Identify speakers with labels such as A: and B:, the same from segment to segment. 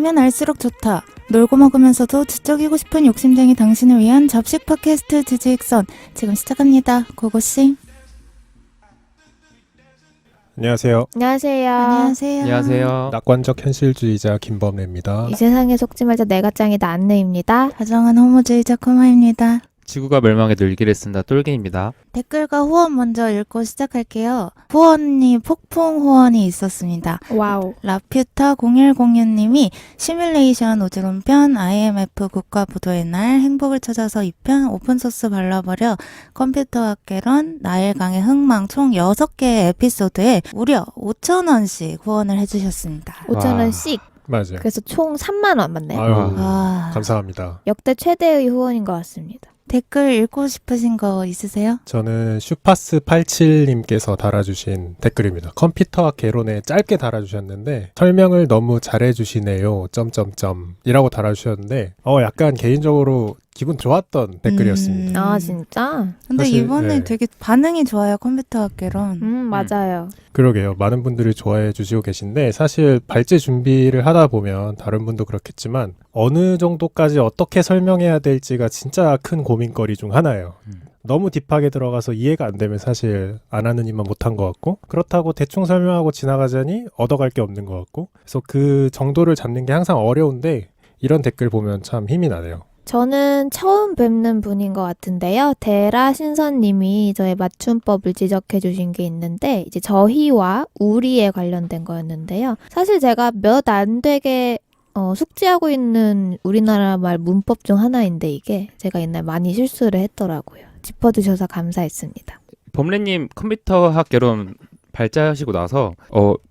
A: 알면 알수록 좋다. 놀고 먹으면서도 지적이고 싶은 욕심쟁이 당신을 위한 잡식 팟캐스트 지지익선 지금 시작합니다. 고고씨.
B: 안녕하세요.
C: 안녕하세요.
A: 안녕하세요.
D: 안녕하세요.
B: 낙관적 현실주의자 김범래입니다.
C: 이 세상에 속지 말자 내가 짱이다 안내입니다.
A: 다정한 호모주의자 코마입니다.
D: 지구가 멸망에 늘기를 쓴다 똘개입니다.
A: 댓글과 후원 먼저 읽고 시작할게요. 후원이 폭풍 후원이 있었습니다.
C: 와우.
A: 라퓨타 0106님이 시뮬레이션 오지론편 IMF 국가부도의 날 행복을 찾아서 2편 오픈소스 발라버려 컴퓨터 학개론 나일강의 흥망 총 6개의 에피소드에 무려 5,000원씩 후원을 해주셨습니다.
C: 5,000원씩.
B: 맞아요.
C: 그래서 총 3만 원 맞네요.
B: 아유,
A: 아,
B: 감사합니다.
C: 역대 최대의 후원인 것 같습니다.
A: 댓글 읽고 싶으신 거 있으세요?
B: 저는 슈파스87님께서 달아주신 댓글입니다. 컴퓨터와 개론에 짧게 달아주셨는데 설명을 너무 잘해주시네요. 이라고 달아주셨는데 약간 개인적으로 기분 좋았던 댓글이었습니다.
C: 아 진짜?
A: 근데
B: 사실,
A: 이번에
B: 네.
A: 되게 반응이 좋아요. 컴퓨터 학개론.
C: 맞아요.
B: 그러게요. 많은 분들이 좋아해 주시고 계신데 사실 발제 준비를 하다 보면 다른 분도 그렇겠지만 어느 정도까지 어떻게 설명해야 될지가 진짜 큰 고민거리 중 하나예요. 너무 딥하게 들어가서 이해가 안 되면 사실 안 하는 이만 못한 것 같고 그렇다고 대충 설명하고 지나가자니 얻어갈 게 없는 것 같고 그래서 그 정도를 잡는 게 항상 어려운데 이런 댓글 보면 참 힘이 나네요.
C: 저는 처음 뵙는 분인 것 같은데요. 데라 신선님이 저의 맞춤법을 지적해 주신 게 있는데 이제 저희와 우리에 관련된 거였는데요. 사실 제가 몇 안 되게 숙지하고 있는 우리나라 말 문법 중 하나인데 이게 제가 옛날 많이 실수를 했더라고요. 짚어주셔서 감사했습니다.
D: 범래님 컴퓨터학 개론 발제하시고 나서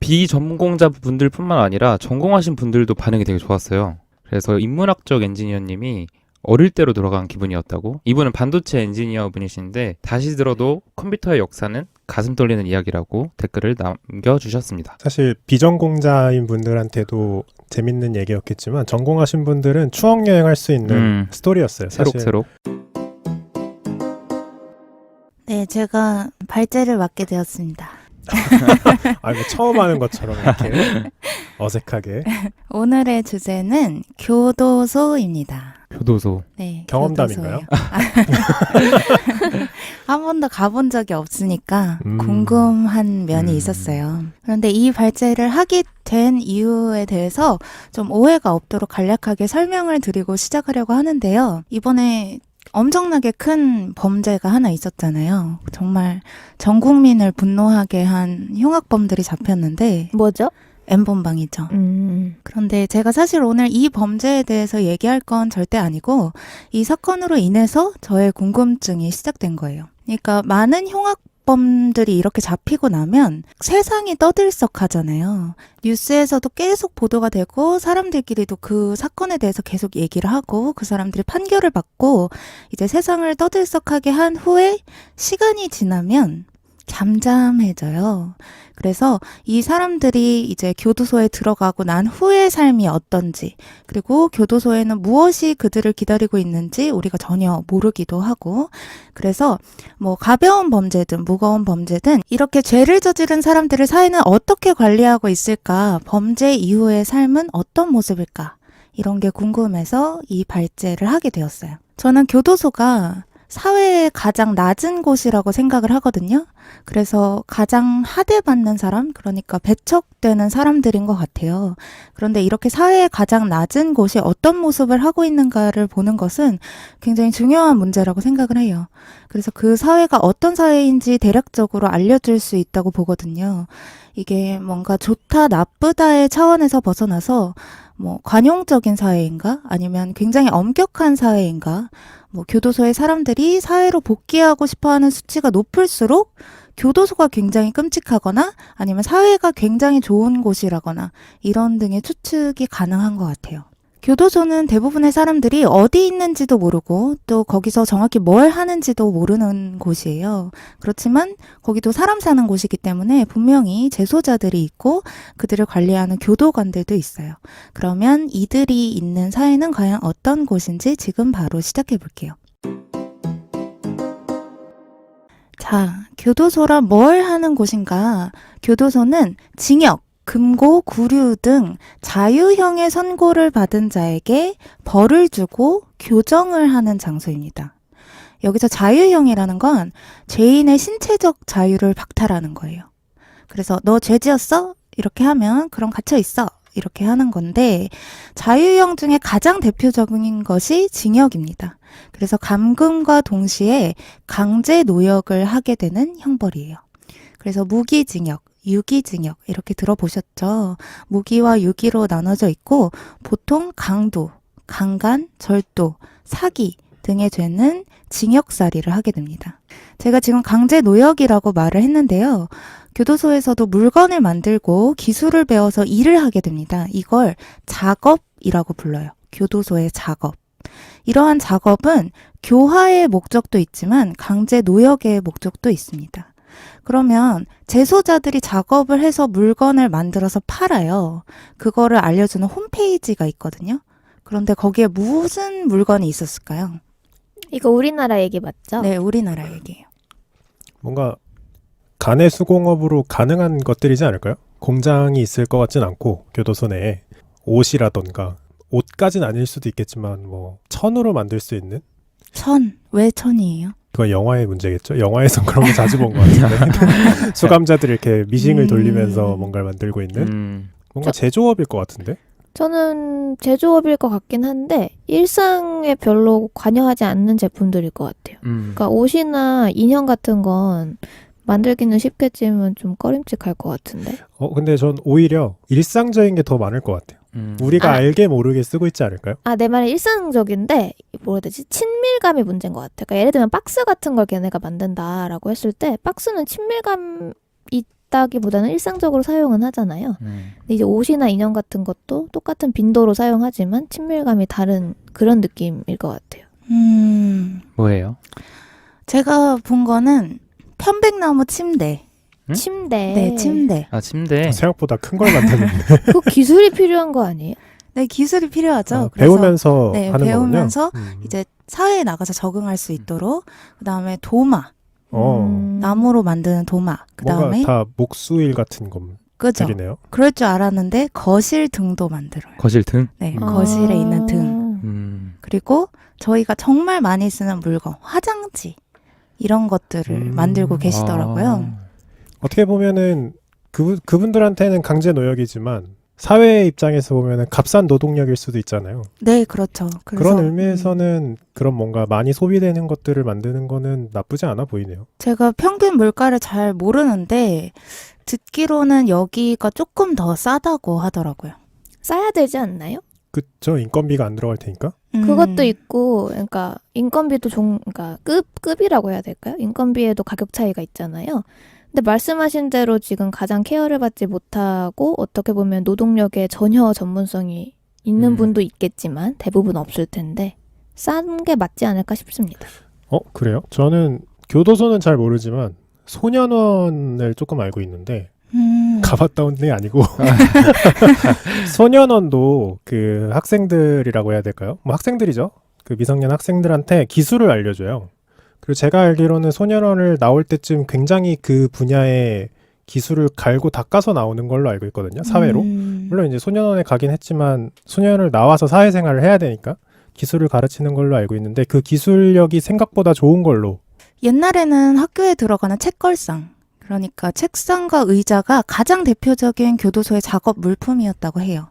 D: 비전공자 분들뿐만 아니라 전공하신 분들도 반응이 되게 좋았어요. 그래서 인문학적 엔지니어님이 어릴 때로 돌아간 기분이었다고. 이분은 반도체 엔지니어 분이신데 다시 들어도 컴퓨터의 역사는 가슴 떨리는 이야기라고 댓글을 남겨주셨습니다.
B: 사실 비전공자인 분들한테도 재밌는 얘기였겠지만 전공하신 분들은 추억 여행할 수 있는 스토리였어요. 사실.
D: 새록새록.
A: 네, 제가 발제를 맡게 되었습니다.
B: 아니 뭐 처음 하는 것처럼 이렇게 어색하게.
A: 오늘의 주제는 교도소입니다.
D: 교도소.
A: 네,
B: 경험담인가요?
A: 한 번도 가본 적이 없으니까
B: 음.
A: 궁금한 면이 있었어요. 그런데 이 발제를 하게 된 이유에 대해서 좀 오해가 없도록 간략하게 설명을 드리고 시작하려고 하는데요. 이번에 엄청나게 큰 범죄가 하나 있었잖아요. 정말 전 국민을 분노하게 한 흉악범들이 잡혔는데
C: 뭐죠?
A: N번방이죠. 그런데 제가 사실 오늘 이 범죄에 대해서 얘기할 건 절대 아니고 이 사건으로 인해서 저의 궁금증이 시작된 거예요. 그러니까 많은 흉악범들이 이렇게 잡히고 나면 세상이 떠들썩하잖아요. 뉴스에서도 계속 보도가 되고 사람들끼리도 그 사건에 대해서 계속 얘기를 하고 그 사람들이 판결을 받고 이제 세상을 떠들썩하게 한 후에 시간이 지나면 잠잠해져요. 그래서 이 사람들이 이제 교도소에 들어가고 난 후의 삶이 어떤지, 그리고 교도소에는 무엇이 그들을 기다리고 있는지 우리가 전혀 모르기도 하고, 그래서 뭐 가벼운 범죄든 무거운 범죄든 이렇게 죄를 저지른 사람들을 사회는 어떻게 관리하고 있을까, 범죄 이후의 삶은 어떤 모습일까, 이런 게 궁금해서 이 발제를 하게 되었어요. 저는 교도소가 사회의 가장 낮은 곳이라고 생각을 하거든요. 그래서 가장 하대받는 사람, 그러니까 배척되는 사람들인 것 같아요. 그런데 이렇게 사회의 가장 낮은 곳이 어떤 모습을 하고 있는가를 보는 것은 굉장히 중요한 문제라고 생각을 해요. 그래서 그 사회가 어떤 사회인지 대략적으로 알려줄 수 있다고 보거든요. 이게 뭔가 좋다, 나쁘다의 차원에서 벗어나서 뭐 관용적인 사회인가? 아니면 굉장히 엄격한 사회인가? 뭐 교도소의 사람들이 사회로 복귀하고 싶어하는 수치가 높을수록 교도소가 굉장히 끔찍하거나 아니면 사회가 굉장히 좋은 곳이라거나 이런 등의 추측이 가능한 것 같아요. 교도소는 대부분의 사람들이 어디 있는지도 모르고 또 거기서 정확히 뭘 하는지도 모르는 곳이에요. 그렇지만 거기도 사람 사는 곳이기 때문에 분명히 재소자들이 있고 그들을 관리하는 교도관들도 있어요. 그러면 이들이 있는 사회는 과연 어떤 곳인지 지금 바로 시작해 볼게요. 자, 교도소라 뭘 하는 곳인가? 교도소는 징역, 금고, 구류 등 자유형의 선고를 받은 자에게 벌을 주고 교정을 하는 장소입니다. 여기서 자유형이라는 건 죄인의 신체적 자유를 박탈하는 거예요. 그래서 너 죄 지었어? 이렇게 하면 그럼 갇혀 있어. 이렇게 하는 건데 자유형 중에 가장 대표적인 것이 징역입니다. 그래서 감금과 동시에 강제 노역을 하게 되는 형벌이에요. 그래서 무기징역, 유기징역 이렇게 들어보셨죠? 무기와 유기로 나눠져 있고 보통 강도, 강간, 절도, 사기 등의 죄는 징역살이를 하게 됩니다. 제가 지금 강제 노역이라고 말을 했는데요. 교도소에서도 물건을 만들고 기술을 배워서 일을 하게 됩니다. 이걸 작업이라고 불러요. 교도소의 작업. 이러한 작업은 교화의 목적도 있지만 강제 노역의 목적도 있습니다. 그러면 재소자들이 작업을 해서 물건을 만들어서 팔아요. 그거를 알려주는 홈페이지가 있거든요. 그런데 거기에 무슨 물건이 있었을까요?
C: 이거 우리나라 얘기 맞죠?
A: 네, 우리나라 얘기예요.
B: 뭔가 간의 수공업으로 가능한 것들이지 않을까요? 공장이 있을 것 같진 않고 교도소 내에 옷이라던가 옷까지는 아닐 수도 있겠지만 뭐 천으로 만들 수 있는
A: 천. 왜 천이에요?
B: 그건 영화의 문제겠죠? 영화에선 그런 거 자주 본 것 같은데 수감자들이 이렇게 미싱을 돌리면서 뭔가를 만들고 있는 뭔가 제조업일 것 같은데?
C: 저는 제조업일 것 같긴 한데 일상에 별로 관여하지 않는 제품들일 것 같아요. 그러니까 옷이나 인형 같은 건 만들기는 쉽겠지만 좀 꺼림칙할 것 같은데.
B: 근데 전 오히려 일상적인 게 더 많을 것 같아요. 우리가 알게 모르게 쓰고 있지 않을까요?
C: 내 말은 일상적인데 뭐라 해야 되지? 친밀감이 문제인 것 같아요. 그러니까 예를 들면 박스 같은 걸 걔네가 만든다라고 했을 때 박스는 친밀감 있다기보다는 일상적으로 사용은 하잖아요. 근데 이제 옷이나 인형 같은 것도 똑같은 빈도로 사용하지만 친밀감이 다른 그런 느낌일 것 같아요.
D: 뭐예요?
A: 제가 본 거는 편백나무 침대.
D: 응?
C: 침대.
A: 네, 침대.
D: 아, 침대.
B: 생각보다 큰 걸 만드는데
C: 그 기술이 필요한 거 아니에요?
A: 네, 기술이 필요하죠. 그래서
B: 배우면서
A: 네,
B: 하는
A: 배우면서
B: 거군요.
A: 이제 사회에 나가서 적응할 수 있도록 그다음에 도마,
B: 어,
A: 나무로 만드는 도마. 그다음에
B: 뭔가 다 목수일 같은
A: 그죠?
B: 것들이네요.
A: 그럴 줄 알았는데 거실 등도 만들어요.
D: 거실 등?
A: 네, 거실에 있는 등. 그리고 저희가 정말 많이 쓰는 물건, 화장지 이런 것들을 만들고 계시더라고요.
B: 어떻게 보면은 그분들한테는 강제 노역이지만 사회의 입장에서 보면은 값싼 노동력일 수도 있잖아요.
A: 네, 그렇죠.
B: 그런 의미에서는 그런 뭔가 많이 소비되는 것들을 만드는 거는 나쁘지 않아 보이네요.
A: 제가 평균 물가를 잘 모르는데 듣기로는 여기가 조금 더 싸다고 하더라고요.
C: 싸야 되지 않나요?
B: 그쵸? 인건비가 안 들어갈 테니까.
C: 그것도 있고, 그러니까 인건비도 그러니까 급이라고 해야 될까요? 인건비에도 가격 차이가 있잖아요. 근데 말씀하신 대로 지금 가장 케어를 받지 못하고 어떻게 보면 노동력에 전혀 전문성이 있는 분도 있겠지만 대부분 없을 텐데 싼 게 맞지 않을까 싶습니다.
B: 그래요? 저는 교도소는 잘 모르지만 소년원을 조금 알고 있는데 가봤다 온 게 아니고 소년원도 그 학생들이라고 해야 될까요? 뭐 학생들이죠. 그 미성년 학생들한테 기술을 알려줘요. 그리고 제가 알기로는 소년원을 나올 때쯤 굉장히 그 분야의 기술을 갈고 닦아서 나오는 걸로 알고 있거든요. 사회로. 물론 이제 소년원에 가긴 했지만 소년원을 나와서 사회생활을 해야 되니까 기술을 가르치는 걸로 알고 있는데 그 기술력이 생각보다 좋은 걸로.
A: 옛날에는 학교에 들어가는 책걸상, 그러니까 책상과 의자가 가장 대표적인 교도소의 작업 물품이었다고 해요.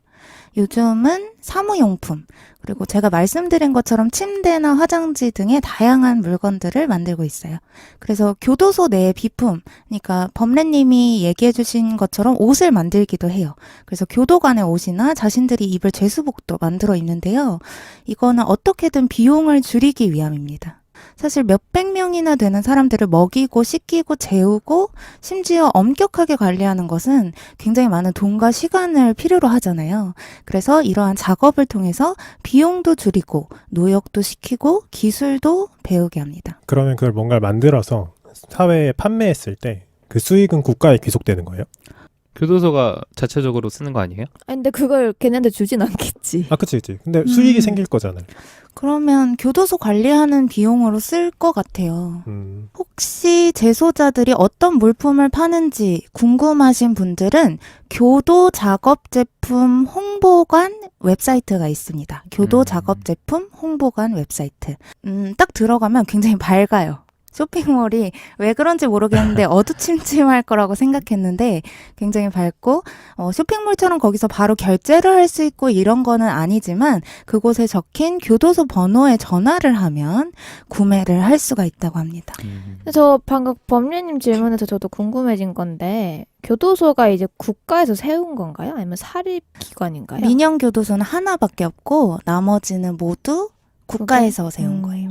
A: 요즘은 사무용품, 그리고 제가 말씀드린 것처럼 침대나 화장지 등의 다양한 물건들을 만들고 있어요. 그래서 교도소 내의 비품, 그러니까 범래님이 얘기해 주신 것처럼 옷을 만들기도 해요. 그래서 교도관의 옷이나 자신들이 입을 제수복도 만들어 입는데요. 이거는 어떻게든 비용을 줄이기 위함입니다. 사실 몇백 명이나 되는 사람들을 먹이고 씻기고 재우고 심지어 엄격하게 관리하는 것은 굉장히 많은 돈과 시간을 필요로 하잖아요. 그래서 이러한 작업을 통해서 비용도 줄이고 노역도 시키고 기술도 배우게 합니다.
B: 그러면 그걸 뭔가를 만들어서 사회에 판매했을 때 그 수익은 국가에 귀속되는 거예요?
D: 교도소가 자체적으로 쓰는 거 아니에요?
C: 아니, 근데 그걸 걔네한테 주진 않겠지.
B: 아, 그치. 근데 수익이 생길 거잖아요.
A: 그러면 교도소 관리하는 비용으로 쓸 것 같아요. 혹시 재소자들이 어떤 물품을 파는지 궁금하신 분들은 교도 작업 제품 홍보관 웹사이트가 있습니다. 교도 작업 제품 홍보관 웨브사이트. 딱 들어가면 굉장히 밝아요. 쇼핑몰이 왜 그런지 모르겠는데 어두침침할 거라고 생각했는데 굉장히 밝고 쇼핑몰처럼 거기서 바로 결제를 할 수 있고 이런 거는 아니지만 그곳에 적힌 교도소 번호에 전화를 하면 구매를 할 수가 있다고 합니다.
C: 저 방금 법률님 질문에서 저도 궁금해진 건데 교도소가 이제 국가에서 세운 건가요? 아니면 사립기관인가요?
A: 민영교도소는 하나밖에 없고 나머지는 모두 국가에서 세운 거예요.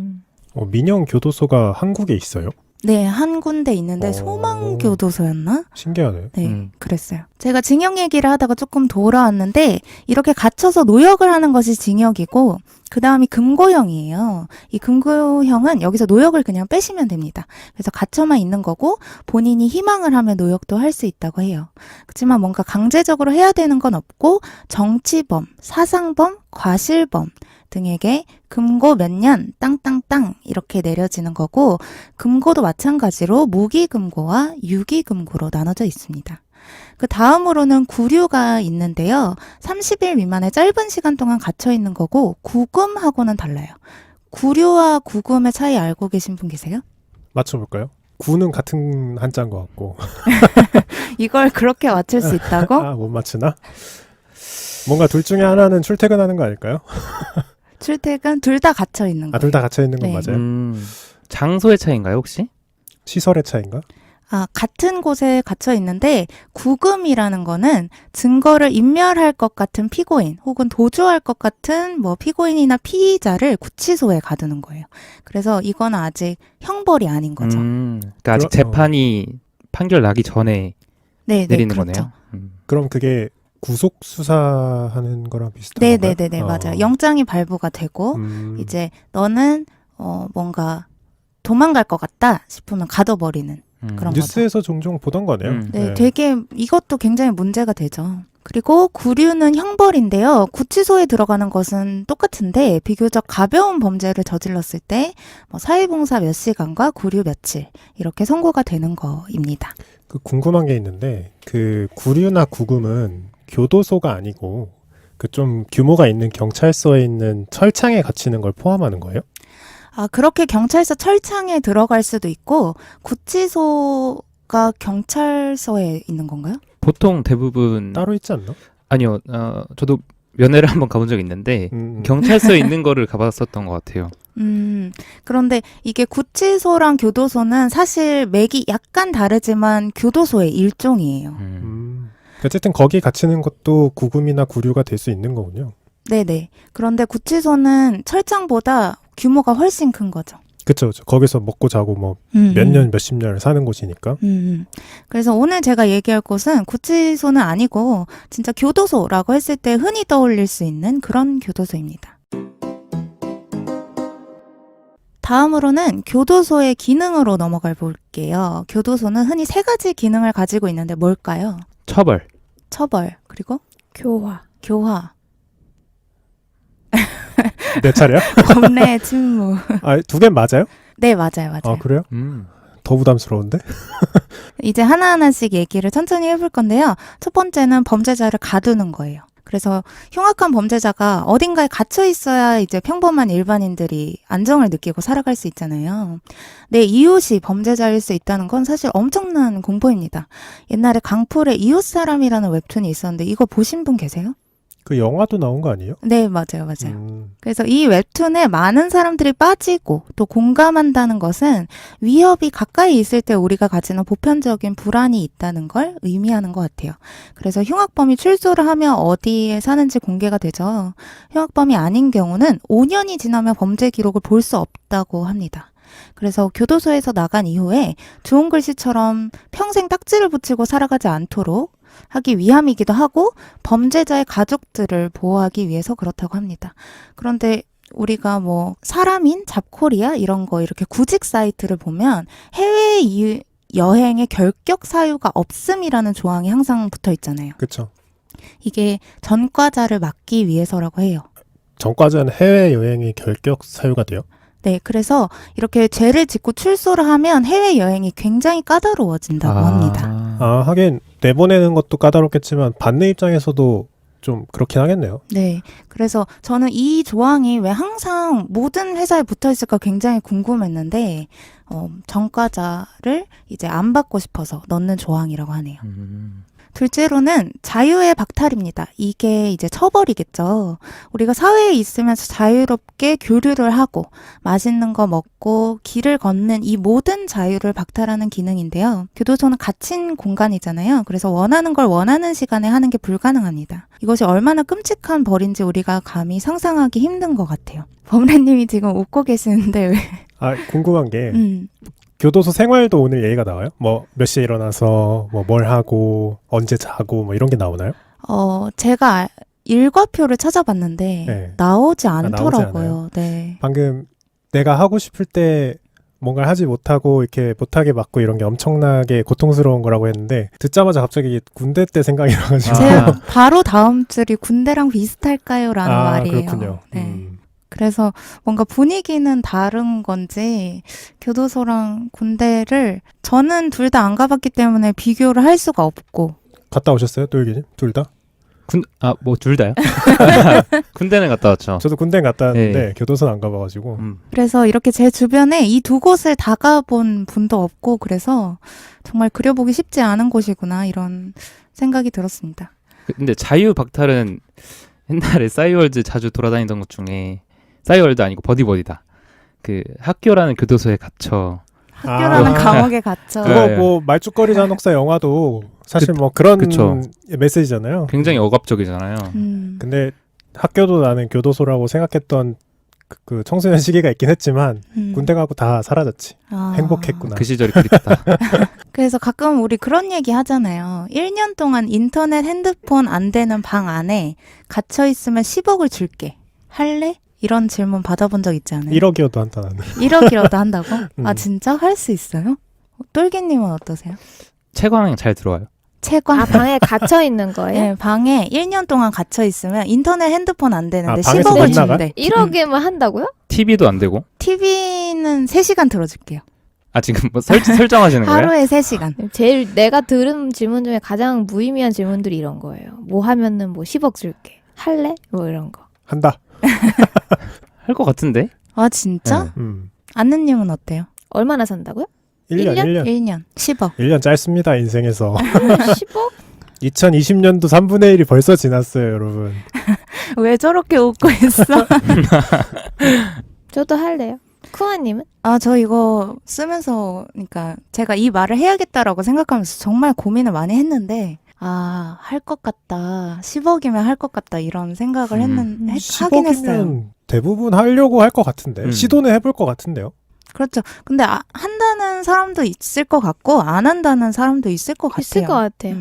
B: 민영 교도소가 한국에 있어요?
A: 네, 한 군데 있는데 소망교도소였나?
B: 신기하네.
A: 네, 그랬어요. 제가 징역 얘기를 하다가 조금 돌아왔는데 이렇게 갇혀서 노역을 하는 것이 징역이고 그 다음이 금고형이에요. 이 금고형은 여기서 노역을 그냥 빼시면 됩니다. 그래서 갇혀만 있는 거고 본인이 희망을 하면 노역도 할 수 있다고 해요. 그렇지만 뭔가 강제적으로 해야 되는 건 없고 정치범, 사상범, 과실범 등에게 금고 몇 년 땅땅땅 이렇게 내려지는 거고 금고도 마찬가지로 무기금고와 유기금고로 나눠져 있습니다. 그 다음으로는 구류가 있는데요. 30일 미만의 짧은 시간 동안 갇혀 있는 거고 구금하고는 달라요. 구류와 구금의 차이 알고 계신 분 계세요?
B: 맞춰볼까요? 구는 같은 한자인 것 같고.
A: 이걸 그렇게 맞출 수 있다고?
B: 아, 못 맞추나? 뭔가 둘 중에 하나는 출퇴근하는 거 아닐까요?
A: 출퇴근 둘 다 갇혀 있는 거예요.
B: 둘 다 갇혀 있는 건
A: 네.
B: 맞아요?
D: 장소의 차이인가요 혹시?
B: 시설의 차인가?
A: 같은 곳에 갇혀 있는데 구금이라는 거는 증거를 인멸할 것 같은 피고인 혹은 도주할 것 같은 뭐 피고인이나 피의자를 구치소에 가두는 거예요. 그래서 이건 아직 형벌이 아닌 거죠.
D: 그러니까 아직 재판이 판결 나기 전에
A: 네,
D: 내리는
A: 그렇죠.
D: 거네요.
B: 그럼 그게 구속 수사하는 거랑 비슷한 건가요?
A: 네네네 맞아요. 영장이 발부가 되고 이제 너는 뭔가 도망갈 것 같다 싶으면 가둬버리는 그런
B: 뉴스에서 종종 보던 거네요.
A: 네, 되게 이것도 굉장히 문제가 되죠. 그리고 구류는 형벌인데요. 구치소에 들어가는 것은 똑같은데 비교적 가벼운 범죄를 저질렀을 때 사회봉사 몇 시간과 구류 며칠 이렇게 선고가 되는 거입니다.
B: 그 궁금한 게 있는데 그 구류나 구금은 교도소가 아니고 그 좀 규모가 있는 경찰서에 있는 철창에 갇히는 걸 포함하는 거예요?
A: 그렇게 경찰서 철창에 들어갈 수도 있고 구치소가 경찰서에 있는 건가요?
D: 보통 대부분
B: 따로 있지 않나?
D: 아니요. 저도 면회를 한번 가본 적이 있는데 경찰서에 있는 거를 가봤었던 것 같아요.
A: 그런데 이게 구치소랑 교도소는 사실 맥이 약간 다르지만 교도소의 일종이에요.
B: 어쨌든 거기 갇히는 것도 구금이나 구류가 될 수 있는 거군요.
A: 네네. 그런데 구치소는 철창보다 규모가 훨씬 큰 거죠.
B: 그쵸. 거기서 먹고 자고 뭐 몇 년, 몇십 년을 사는 곳이니까.
A: 그래서 오늘 제가 얘기할 곳은 구치소는 아니고 진짜 교도소라고 했을 때 흔히 떠올릴 수 있는 그런 교도소입니다. 다음으로는 교도소의 기능으로 넘어가 볼게요. 교도소는 흔히 세 가지 기능을 가지고 있는데 뭘까요? 처벌, 그리고
C: 교화.
B: 내 차례야?
A: 법내 침묵.
B: 두 개 맞아요?
A: 네, 맞아요.
B: 아, 그래요? 더 부담스러운데?
A: 이제 하나하나씩 얘기를 천천히 해볼 건데요. 첫 번째는 범죄자를 가두는 거예요. 그래서 흉악한 범죄자가 어딘가에 갇혀 있어야 이제 평범한 일반인들이 안정을 느끼고 살아갈 수 있잖아요. 내 이웃이 범죄자일 수 있다는 건 사실 엄청난 공포입니다. 옛날에 강풀의 이웃사람이라는 웹툰이 있었는데 이거 보신 분 계세요?
B: 그 영화도 나온 거 아니에요?
A: 네, 맞아요. 그래서 이 웹툰에 많은 사람들이 빠지고 또 공감한다는 것은 위협이 가까이 있을 때 우리가 가지는 보편적인 불안이 있다는 걸 의미하는 것 같아요. 그래서 흉악범이 출소를 하면 어디에 사는지 공개가 되죠. 흉악범이 아닌 경우는 5년이 지나면 범죄 기록을 볼 수 없다고 합니다. 그래서 교도소에서 나간 이후에 좋은 글씨처럼 평생 딱지를 붙이고 살아가지 않도록 하기 위함이기도 하고 범죄자의 가족들을 보호하기 위해서 그렇다고 합니다. 그런데 우리가 사람인 잡코리아 이런 거 이렇게 구직 사이트를 보면 해외에 여행의 결격 사유가 없음이라는 조항이 항상 붙어 있잖아요.
B: 그쵸.
A: 이게 전과자를 막기 위해서라고 해요.
B: 전과자는 해외여행이 결격 사유가 돼요?
A: 네, 그래서 이렇게 죄를 짓고 출소를 하면 해외여행이 굉장히 까다로워진다고 합니다.
B: 아, 하긴 내보내는 것도 까다롭겠지만 받는 입장에서도 좀 그렇긴 하겠네요.
A: 네, 그래서 저는 이 조항이 왜 항상 모든 회사에 붙어 있을까 굉장히 궁금했는데 전과자를 이제 안 받고 싶어서 넣는 조항이라고 하네요. 둘째로는 자유의 박탈입니다. 이게 이제 처벌이겠죠. 우리가 사회에 있으면서 자유롭게 교류를 하고 맛있는 거 먹고 길을 걷는 이 모든 자유를 박탈하는 기능인데요. 교도소는 갇힌 공간이잖아요. 그래서 원하는 걸 원하는 시간에 하는 게 불가능합니다. 이것이 얼마나 끔찍한 벌인지 우리가 감히 상상하기 힘든 것 같아요. 범래님이 지금 웃고 계시는데 왜?
B: 아, 궁금한 게 교도소 생활도 오늘 얘기가 나와요? 뭐 몇 시에 일어나서 뭐 뭘 하고 언제 자고 뭐 이런 게 나오나요?
A: 제가 일과표를 찾아봤는데
B: 네.
A: 나오지
B: 나오지
A: 않더라고요.
B: 않아요?
A: 네.
B: 방금 내가 하고 싶을 때 뭔가를 하지 못하고 이렇게 못하게 막고 이런 게 엄청나게 고통스러운 거라고 했는데 듣자마자 갑자기 군대 때 생각이 나가지고
A: 제 바로 다음 줄이 군대랑 비슷할까요?라는 말이에요.
B: 그렇군요.
A: 네. 그래서 뭔가 분위기는 다른 건지 교도소랑 군대를 저는 둘 다 안 가봤기 때문에 비교를 할 수가 없고.
B: 갔다 오셨어요? 똘기님? 둘 다?
D: 뭐 둘 다요? 군대는 갔다 왔죠.
B: 저도 군대 갔다 왔는데
D: 네.
B: 교도소는 안 가봐가지고
A: 그래서 이렇게 제 주변에 이 두 곳을 다 가본 분도 없고 그래서 정말 그려보기 쉽지 않은 곳이구나 이런 생각이 들었습니다.
D: 근데 자유 박탈은 옛날에 싸이월드 자주 돌아다니던 것 중에 싸이월드 아니고 버디버디다. 그 학교라는 교도소에 갇혀.
A: 학교라는 감옥에 갇혀.
B: 그거
D: 네.
B: 뭐 말죽거리 잔혹사 영화도 사실 뭐 그런
D: 그쵸.
B: 메시지잖아요.
D: 굉장히 억압적이잖아요.
B: 근데 학교도 나는 교도소라고 생각했던 그 청소년 시기가 있긴 했지만 군대 가고 다 사라졌지. 행복했구나.
D: 그 시절이 그립다.
A: 그래서 가끔 우리 그런 얘기 하잖아요. 1년 동안 인터넷, 핸드폰 안 되는 방 안에 갇혀 있으면 10억을 줄게. 할래? 이런 질문 받아본 적 있지 않아요?
B: 1억이어도 한다 나는.
A: 1억이라도 한다고?
B: 음.
A: 아 진짜? 할 수 있어요? 똘기님은 어떠세요?
D: 채광 잘 들어와요.
A: 채광?
C: 아, 방에 갇혀 있는 거예요?
A: 네, 방에 1년 동안 갇혀 있으면 인터넷, 핸드폰 안 되는데
B: 방에서
A: 10억을
B: 못 나가?
A: 준대.
C: 1억이면 한다고요?
D: TV도 안 되고.
A: TV는 3시간 들어줄게요.
D: 아 지금 뭐 설정하시는 거예요?
A: 하루에 3시간.
C: 제일 내가 들은 질문 중에 가장 무의미한 질문들이 이런 거예요. 뭐 하면은 뭐 10억 줄게. 할래? 뭐 이런 거.
B: 한다.
D: 할 것 같은데?
A: 아 진짜?
D: 네.
A: 안느님은 어때요?
C: 얼마나 산다고요?
B: 1년.
A: 1년 10억.
B: 1년 짧습니다, 인생에서.
C: 10억?
B: 2020년도 3분의 1이 벌써 지났어요, 여러분.
A: 왜 저렇게 웃고 있어?
C: 저도 할래요. 쿠아님은?
A: 아, 저 이거 쓰면서, 그러니까 제가 이 말을 해야겠다라고 생각하면서 정말 고민을 많이 했는데, 아, 할 것 같다. 10억이면 할 것 같다. 이런 생각을 하긴 했어요.
B: 10억이면 대부분 하려고 할 것 같은데. 시도는 해볼 것 같은데요.
A: 그렇죠. 근데 한다는 사람도 있을 것 같고, 안 한다는 사람도 있을 것 같아요.
C: 있을 것 같아요.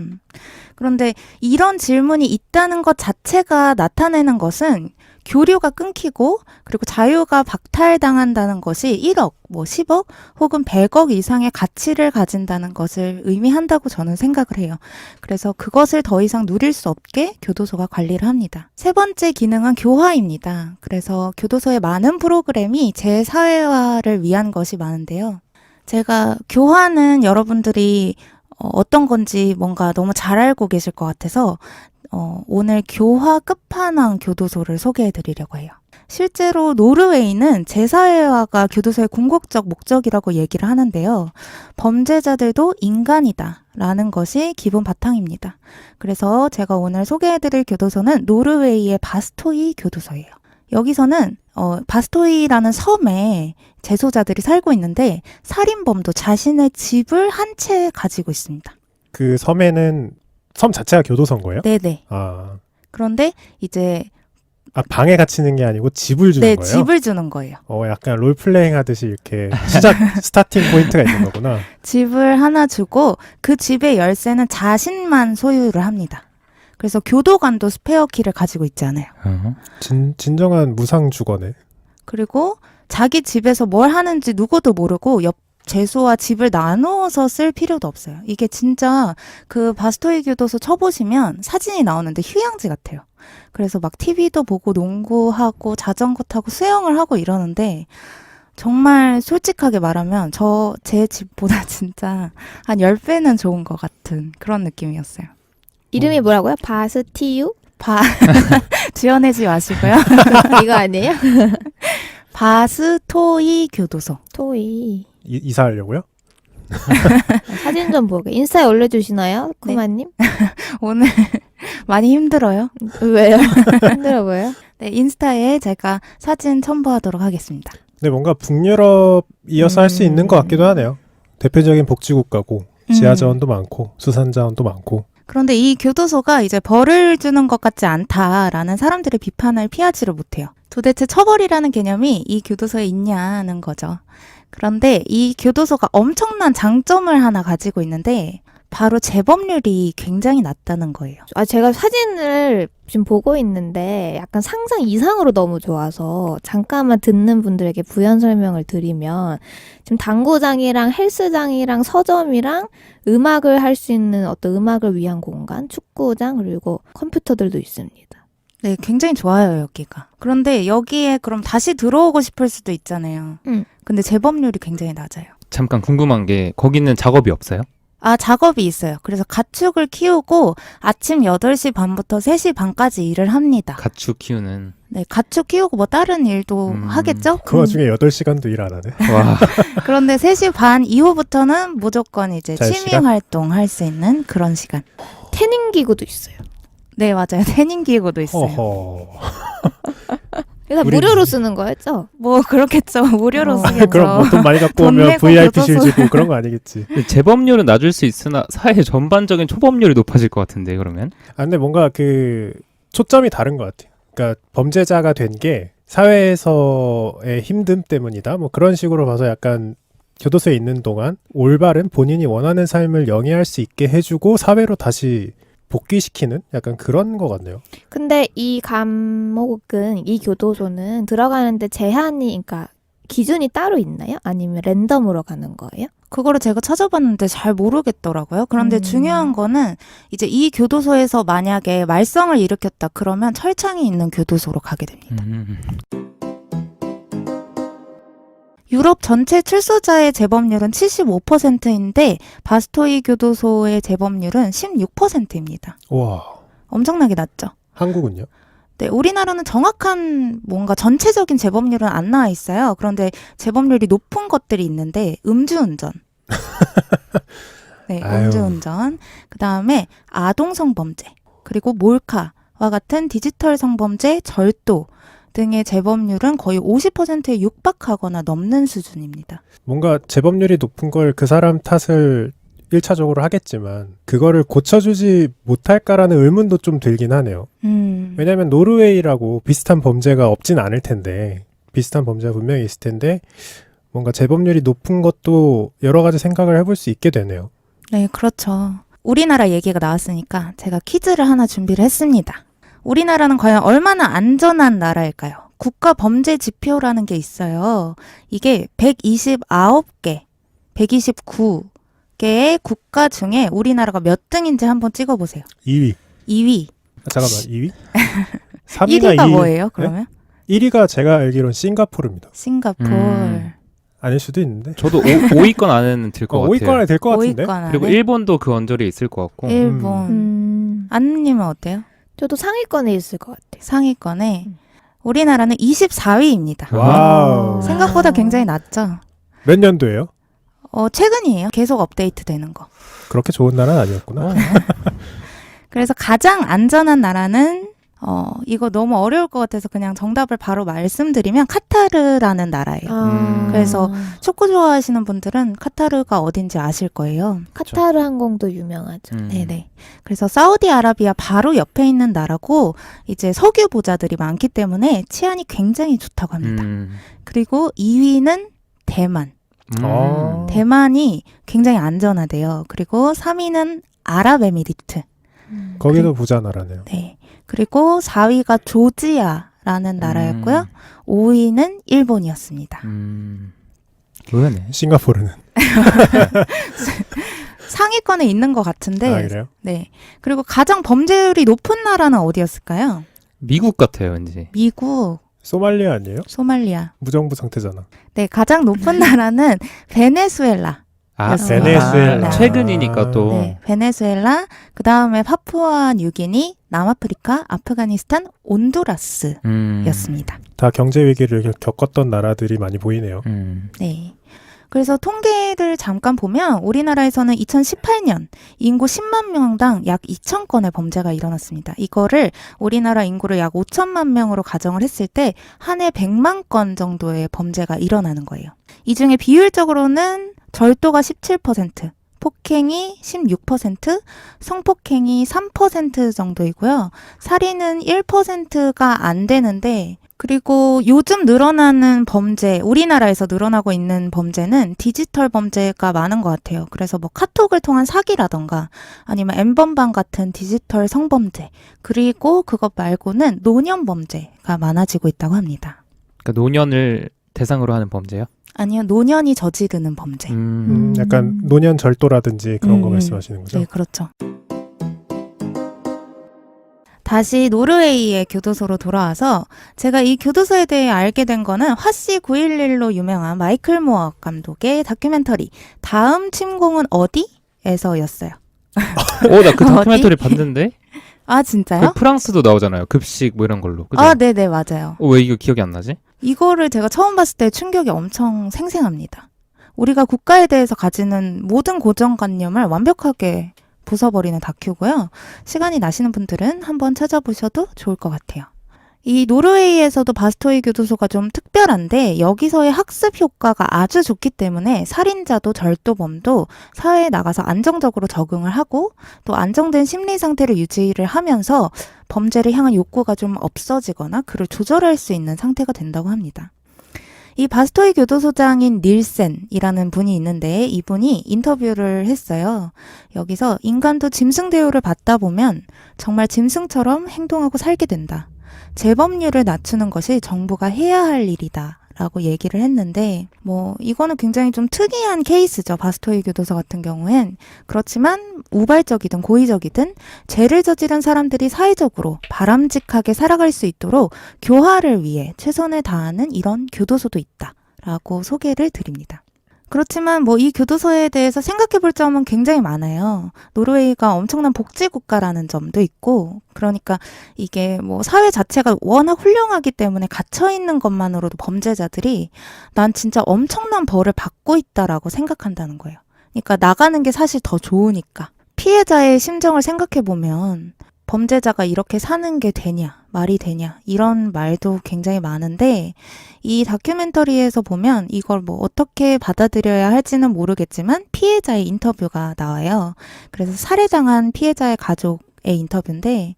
A: 그런데 이런 질문이 있다는 것 자체가 나타내는 것은 교류가 끊기고 그리고 자유가 박탈당한다는 것이 1억, 뭐 10억 혹은 100억 이상의 가치를 가진다는 것을 의미한다고 저는 생각을 해요. 그래서 그것을 더 이상 누릴 수 없게 교도소가 관리를 합니다. 세 번째 기능은 교화입니다. 그래서 교도소의 많은 프로그램이 재사회화를 위한 것이 많은데요. 제가 교화는 여러분들이 어떤 건지 뭔가 너무 잘 알고 계실 것 같아서 오늘 교화 끝판왕 교도소를 소개해 드리려고 해요. 실제로 노르웨이는 재사회화가 교도소의 궁극적 목적이라고 얘기를 하는데요. 범죄자들도 인간이다 라는 것이 기본 바탕입니다. 그래서 제가 오늘 소개해 드릴 교도소는 노르웨이의 바스토이 교도소예요. 여기서는 바스토이라는 섬에 재소자들이 살고 있는데 살인범도 자신의 집을 한 채 가지고 있습니다.
B: 그 섬에는 섬 자체가 교도소인 거예요?
A: 네네.
B: 아,
A: 그런데 이제
B: 방에 갇히는 게 아니고 집을 주는
A: 네,
B: 거예요?
A: 집을 주는 거예요.
B: 약간 롤플레잉 하듯이 이렇게 스타팅 포인트가 있는 거구나.
A: 집을 하나 주고 그 집의 열쇠는 자신만 소유를 합니다. 그래서 교도관도 스페어 키를 가지고 있지 않아요.
B: 진정한 무상 주거네.
A: 그리고 자기 집에서 뭘 하는지 누구도 모르고 옆 죄수와 집을 나누어서 쓸 필요도 없어요. 이게 진짜 그 바스토이 교도소 쳐보시면 사진이 나오는데 휴양지 같아요. 그래서 막 TV도 보고 농구하고 자전거 타고 수영을 하고 이러는데 정말 솔직하게 말하면 제 집보다 진짜 한 10배는 좋은 것 같은 그런 느낌이었어요.
C: 이름이 뭐라고요? 바스티유?
A: 지어내지 마시고요.
C: 이거 아니에요?
A: 바스토이 교도소.
C: 토이.
B: 이사하려고요?
C: 사진 좀 보게. 인스타에 올려주시나요?
A: 네.
C: 쿠마님?
A: 오늘 많이 힘들어요.
C: 왜요? 힘들어 보여요?
A: 네, 인스타에 제가 사진 첨부하도록 하겠습니다.
B: 근데 뭔가 북유럽이어서 할 수 있는 것 같기도 하네요. 대표적인 복지국가고 지하자원도 많고 수산자원도 많고.
A: 그런데 이 교도소가 이제 벌을 주는 것 같지 않다라는 사람들의 비판을 피하지를 못해요. 도대체 처벌이라는 개념이 이 교도소에 있냐는 거죠. 그런데 이 교도소가 엄청난 장점을 하나 가지고 있는데 바로 재범률이 굉장히 낮다는 거예요.
C: 제가 사진을 지금 보고 있는데 약간 상상 이상으로 너무 좋아서 잠깐만 듣는 분들에게 부연 설명을 드리면 지금 당구장이랑 헬스장이랑 서점이랑 음악을 할 수 있는 어떤 음악을 위한 공간, 축구장 그리고 컴퓨터들도 있습니다.
A: 네, 굉장히 좋아요, 여기가. 그런데 여기에 그럼 다시 들어오고 싶을 수도 있잖아요. 근데 재범률이 굉장히 낮아요.
D: 잠깐 궁금한 게 거기는 작업이 없어요?
A: 작업이 있어요. 그래서 가축을 키우고 아침 8시 반부터 3시 반까지 일을 합니다.
D: 가축 키우는.
A: 네, 가축 키우고 뭐 다른 일도 하겠죠?
B: 그 와중에 8시간도 일 안 하네.
D: 와.
A: 그런데 3시 반 이후부터는 무조건 이제
B: 잘
A: 취미
B: 시간?
A: 활동 할 수 있는 그런 시간.
C: 태닝 기구도 있어요.
A: 네, 맞아요. 태닝 기구도 있어요.
B: 어허.
C: 이거 다
B: 우리-
C: 무료로 쓰는 거였죠?
A: 뭐 그렇겠죠. 무료로 쓰겠죠.
B: 그럼 뭐 돈 많이 갖고
A: 돈
B: 오면
A: 내고
B: VIP실
A: 교도소.
B: 주고 그런 거 아니겠지.
D: 근데 재범률은 낮을 수 있으나 사회 전반적인 초범률이 높아질 것 같은데 그러면?
B: 근데 뭔가 그 초점이 다른 것 같아요. 그러니까 범죄자가 된 게 사회에서의 힘듦 때문이다. 뭐 그런 식으로 봐서 약간 교도소에 있는 동안 올바른 본인이 원하는 삶을 영위할 수 있게 해주고 사회로 다시 복귀시키는 약간 그런 것 같네요.
C: 근데 이 감옥은, 이 교도소는 들어가는데 제한이, 그러니까 기준이 따로 있나요? 아니면 랜덤으로 가는 거예요?
A: 그거를 제가 찾아봤는데 잘 모르겠더라고요. 그런데 중요한 거는 이제 이 교도소에서 만약에 말썽을 일으켰다 그러면 철창이 있는 교도소로 가게 됩니다. 유럽 전체 출소자의 재범률은 75%인데 바스토이 교도소의 재범률은 16%입니다.
B: 와,
A: 엄청나게 낮죠.
B: 한국은요?
A: 네, 우리나라는 정확한 뭔가 전체적인 재범률은 안 나와 있어요. 그런데 재범률이 높은 것들이 있는데 음주운전. 네,
B: 아유.
A: 음주운전. 그다음에 아동 성범죄. 그리고 몰카와 같은 디지털 성범죄, 절도 등의 재범률은 거의 50%에 육박하거나 넘는 수준입니다.
B: 뭔가 재범률이 높은 걸 그 사람 탓을 1차적으로 하겠지만 그거를 고쳐주지 못할까라는 의문도 좀 들긴 하네요. 왜냐하면 노르웨이라고 비슷한 범죄가 없진 않을 텐데 비슷한 범죄가 분명히 있을 텐데 뭔가 재범률이 높은 것도 여러 가지 생각을 해볼 수 있게 되네요.
A: 네, 그렇죠. 우리나라 얘기가 나왔으니까 제가 퀴즈를 하나 준비를 했습니다. 우리나라는 과연 얼마나 안전한 나라일까요? 국가 범죄 지표라는 게 있어요. 이게 129개, 129개의 국가 중에 우리나라가 몇 등인지 한번 찍어보세요.
B: 2위.
A: 2위.
B: 잠깐만, 2위? 3위나
A: 1위가
B: 2위.
A: 뭐예요, 그러면?
B: 1위가 제가 알기로는 싱가포르입니다.
A: 싱가포르.
B: 아닐 수도 있는데.
D: 저도 5위권 안에는 들 것 같아요.
B: 5위권 안에 될 것 같은데.
A: 5위권 안에.
D: 그리고 일본도 그 언저리에 있을 것 같고.
A: 일본. 안님은 어때요?
C: 저도 상위권에 있을 것 같아요.
A: 상위권에. 우리나라는 24위입니다.
B: 와우.
A: 생각보다 굉장히 낮죠?
B: 몇 년도예요?
A: 최근이에요. 계속 업데이트 되는 거.
B: 그렇게 좋은 나라는 아니었구나.
A: 그래서 가장 안전한 나라는 이거 너무 어려울 것 같아서 그냥 정답을 바로 말씀드리면 카타르라는 나라예요. 그래서 축구 좋아하시는 분들은 카타르가 어딘지 아실 거예요.
C: 카타르 항공도 유명하죠.
A: 네네. 그래서 사우디아라비아 바로 옆에 있는 나라고 이제 석유 보자들이 많기 때문에 치안이 굉장히 좋다고 합니다. 그리고 2위는 대만. 대만이 굉장히 안전하대요. 그리고 3위는 아랍에미리트.
B: 거기도 부자 나라네요.
A: 네. 그리고 4위가 조지아라는 나라였고요. 5위는 일본이었습니다.
D: 의외네.
B: 싱가포르는
A: 상위권에 있는 것 같은데.
B: 아, 그래요?
A: 네. 그리고 가장 범죄율이 높은 나라는 어디였을까요?
D: 미국 같아요, 왠지.
A: 미국,
B: 소말리아 아니에요?
A: 소말리아.
B: 무정부 상태잖아.
A: 네, 가장 높은 나라는 베네수엘라.
D: 아,
B: 베네수엘라.
D: 최근이니까 또.
A: 네, 베네수엘라. 그 다음에 파푸아 뉴기니, 남아프리카, 아프가니스탄, 온두라스였습니다.
B: 다 경제 위기를 겪었던 나라들이 많이 보이네요.
A: 네. 그래서 통계를 잠깐 보면 우리나라에서는 2018년 인구 10만 명당 약 2,000건의 범죄가 일어났습니다. 이거를 우리나라 인구를 약 5천만 명으로 가정을 했을 때 한 해 100만 건 정도의 범죄가 일어나는 거예요. 이 중에 비율적으로는 절도가 17%, 폭행이 16%, 성폭행이 3% 정도이고요. 살인은 1%가 안 되는데, 그리고 요즘 늘어나는 범죄, 우리나라에서 늘어나고 있는 범죄는 디지털 범죄가 많은 것 같아요. 그래서 뭐 카톡을 통한 사기라던가 아니면 N번방 같은 디지털 성범죄, 그리고 그것 말고는 노년 범죄가 많아지고 있다고 합니다.
D: 그러니까 노년을 대상으로 하는 범죄요?
A: 아니요, 노년이 저지르는 범죄.
B: 약간 노년 절도라든지 그런 거 말씀하시는 거죠?
A: 네, 그렇죠. 다시 노르웨이의 교도소로 돌아와서 제가 이 교도소에 대해 알게 된 거는 화씨 911로 유명한 마이클 모어 감독의 다큐멘터리 다음 침공은 어디?에서였어요.
D: 나 그 다큐멘터리 봤는데?
A: 아, 진짜요?
D: 그 프랑스도 나오잖아요. 급식 뭐 이런 걸로. 그죠?
A: 아, 네네, 맞아요.
D: 왜 이거 기억이 안 나지?
A: 이거를 제가 처음 봤을 때 충격이 엄청 생생합니다. 우리가 국가에 대해서 가지는 모든 고정관념을 완벽하게 부숴버리는 다큐고요. 시간이 나시는 분들은 한번 찾아보셔도 좋을 것 같아요. 이 노르웨이에서도 바스토이 교도소가 좀 특별한데 여기서의 학습 효과가 아주 좋기 때문에 살인자도 절도범도 사회에 나가서 안정적으로 적응을 하고 또 안정된 심리 상태를 유지를 하면서 범죄를 향한 욕구가 좀 없어지거나 그를 조절할 수 있는 상태가 된다고 합니다. 이 바스토이 교도소장인 닐센이라는 분이 있는데 이분이 인터뷰를 했어요. 여기서 인간도 짐승 대우를 받다 보면 정말 짐승처럼 행동하고 살게 된다. 재범률을 낮추는 것이 정부가 해야 할 일이다. 라고 얘기를 했는데 이거는 굉장히 좀 특이한 케이스죠. 바스토이 교도소 같은 경우엔. 그렇지만 우발적이든 고의적이든 죄를 저지른 사람들이 사회적으로 바람직하게 살아갈 수 있도록 교화를 위해 최선을 다하는 이런 교도소도 있다. 라고 소개를 드립니다. 그렇지만 이 교도소에 대해서 생각해 볼 점은 굉장히 많아요. 노르웨이가 엄청난 복지 국가라는 점도 있고, 그러니까 이게 사회 자체가 워낙 훌륭하기 때문에 갇혀 있는 것만으로도 범죄자들이 난 진짜 엄청난 벌을 받고 있다라고 생각한다는 거예요. 그러니까 나가는 게 사실 더 좋으니까. 피해자의 심정을 생각해 보면 범죄자가 이렇게 사는 게 되냐, 말이 되냐, 이런 말도 굉장히 많은데 이 다큐멘터리에서 보면 이걸 어떻게 받아들여야 할지는 모르겠지만 피해자의 인터뷰가 나와요. 그래서 살해당한 피해자의 가족의 인터뷰인데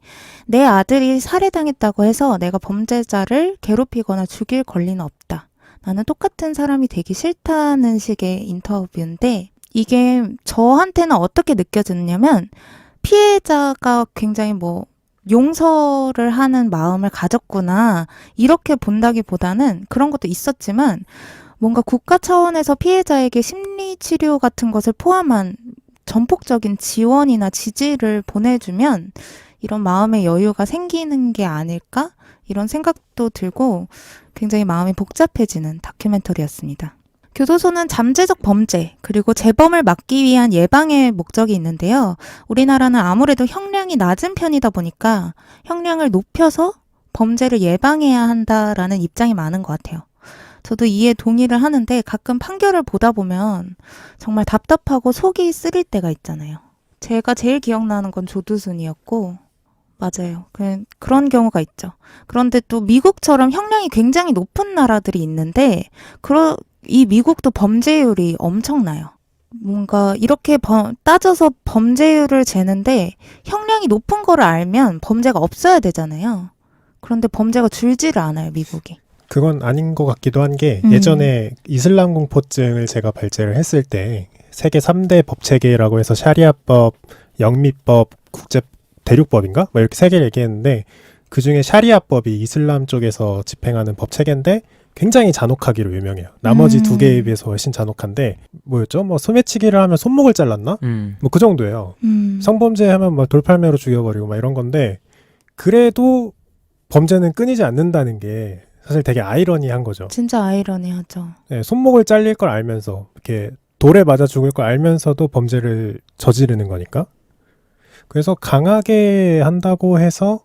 A: 내 아들이 살해당했다고 해서 내가 범죄자를 괴롭히거나 죽일 권리는 없다. 나는 똑같은 사람이 되기 싫다는 식의 인터뷰인데 이게 저한테는 어떻게 느껴졌냐면 피해자가 굉장히 용서를 하는 마음을 가졌구나 이렇게 본다기보다는 그런 것도 있었지만 뭔가 국가 차원에서 피해자에게 심리치료 같은 것을 포함한 전폭적인 지원이나 지지를 보내주면 이런 마음의 여유가 생기는 게 아닐까? 이런 생각도 들고 굉장히 마음이 복잡해지는 다큐멘터리였습니다. 교도소는 잠재적 범죄 그리고 재범을 막기 위한 예방의 목적이 있는데요. 우리나라는 아무래도 형량이 낮은 편이다 보니까 형량을 높여서 범죄를 예방해야 한다라는 입장이 많은 것 같아요. 저도 이에 동의를 하는데 가끔 판결을 보다 보면 정말 답답하고 속이 쓰릴 때가 있잖아요. 제가 제일 기억나는 건 조두순이었고 맞아요. 그런 경우가 있죠. 그런데 또 미국처럼 형량이 굉장히 높은 나라들이 있는데 이 미국도 범죄율이 엄청나요. 뭔가 이렇게 따져서 범죄율을 재는데 형량이 높은 거를 알면 범죄가 없어야 되잖아요. 그런데 범죄가 줄지를 않아요, 미국이.
B: 그건 아닌 것 같기도 한 게 예전에 이슬람 공포증을 제가 발제를 했을 때 세계 3대 법체계라고 해서 샤리아법, 영미법, 국제 대륙법인가? 이렇게 세 개를 얘기했는데 그중에 샤리아법이 이슬람 쪽에서 집행하는 법 체계인데 굉장히 잔혹하기로 유명해요. 나머지 두 개에 비해서 훨씬 잔혹한데 뭐였죠? 뭐 소매치기를 하면 손목을 잘랐나? 뭐 그 정도예요. 성범죄 하면 막 돌팔매로 죽여버리고 막 이런 건데 그래도 범죄는 끊이지 않는다는 게 사실 되게 아이러니한 거죠.
A: 진짜 아이러니하죠.
B: 네, 손목을 잘릴 걸 알면서 이렇게 돌에 맞아 죽을 걸 알면서도 범죄를 저지르는 거니까. 그래서 강하게 한다고 해서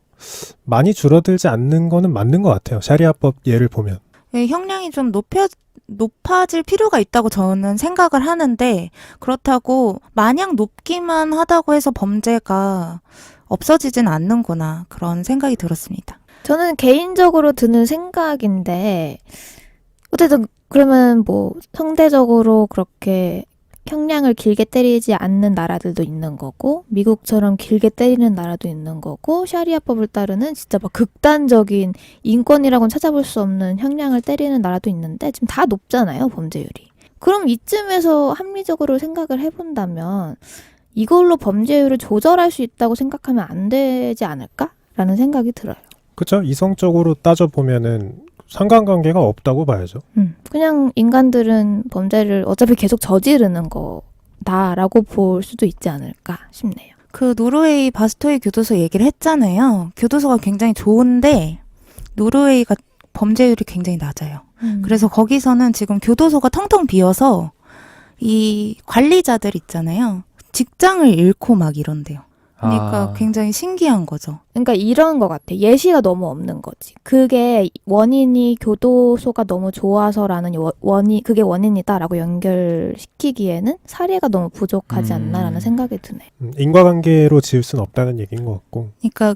B: 많이 줄어들지 않는 거는 맞는 것 같아요. 샤리아법 예를 보면.
A: 네, 형량이 좀 높아질 필요가 있다고 저는 생각을 하는데 그렇다고 마냥 높기만 하다고 해서 범죄가 없어지진 않는구나 그런 생각이 들었습니다.
C: 저는 개인적으로 드는 생각인데 어쨌든 그러면 뭐 상대적으로 그렇게 형량을 길게 때리지 않는 나라들도 있는 거고 미국처럼 길게 때리는 나라도 있는 거고 샤리아법을 따르는 진짜 막 극단적인 인권이라고는 찾아볼 수 없는 형량을 때리는 나라도 있는데 지금 다 높잖아요, 범죄율이. 그럼 이쯤에서 합리적으로 생각을 해본다면 이걸로 범죄율을 조절할 수 있다고 생각하면 안 되지 않을까라는 생각이 들어요.
B: 그렇죠. 이성적으로 따져보면은 상관관계가 없다고 봐야죠.
C: 그냥 인간들은 범죄를 어차피 계속 저지르는 거다라고 볼 수도 있지 않을까 싶네요.
A: 그 노르웨이 바스토이 교도소 얘기를 했잖아요. 교도소가 굉장히 좋은데 노르웨이가 범죄율이 굉장히 낮아요. 그래서 거기서는 지금 교도소가 텅텅 비어서 이 관리자들 있잖아요. 직장을 잃고 막 이런대요. 그러니까 굉장히 신기한 거죠.
C: 그러니까 이런 것 같아. 예시가 너무 없는 거지. 그게 원인이 교도소가 너무 좋아서라는 그게 원인이다라고 연결시키기에는 사례가 너무 부족하지 않나라는 생각이 드네.
B: 인과관계로 지을 수는 없다는 얘기인 것 같고.
A: 그러니까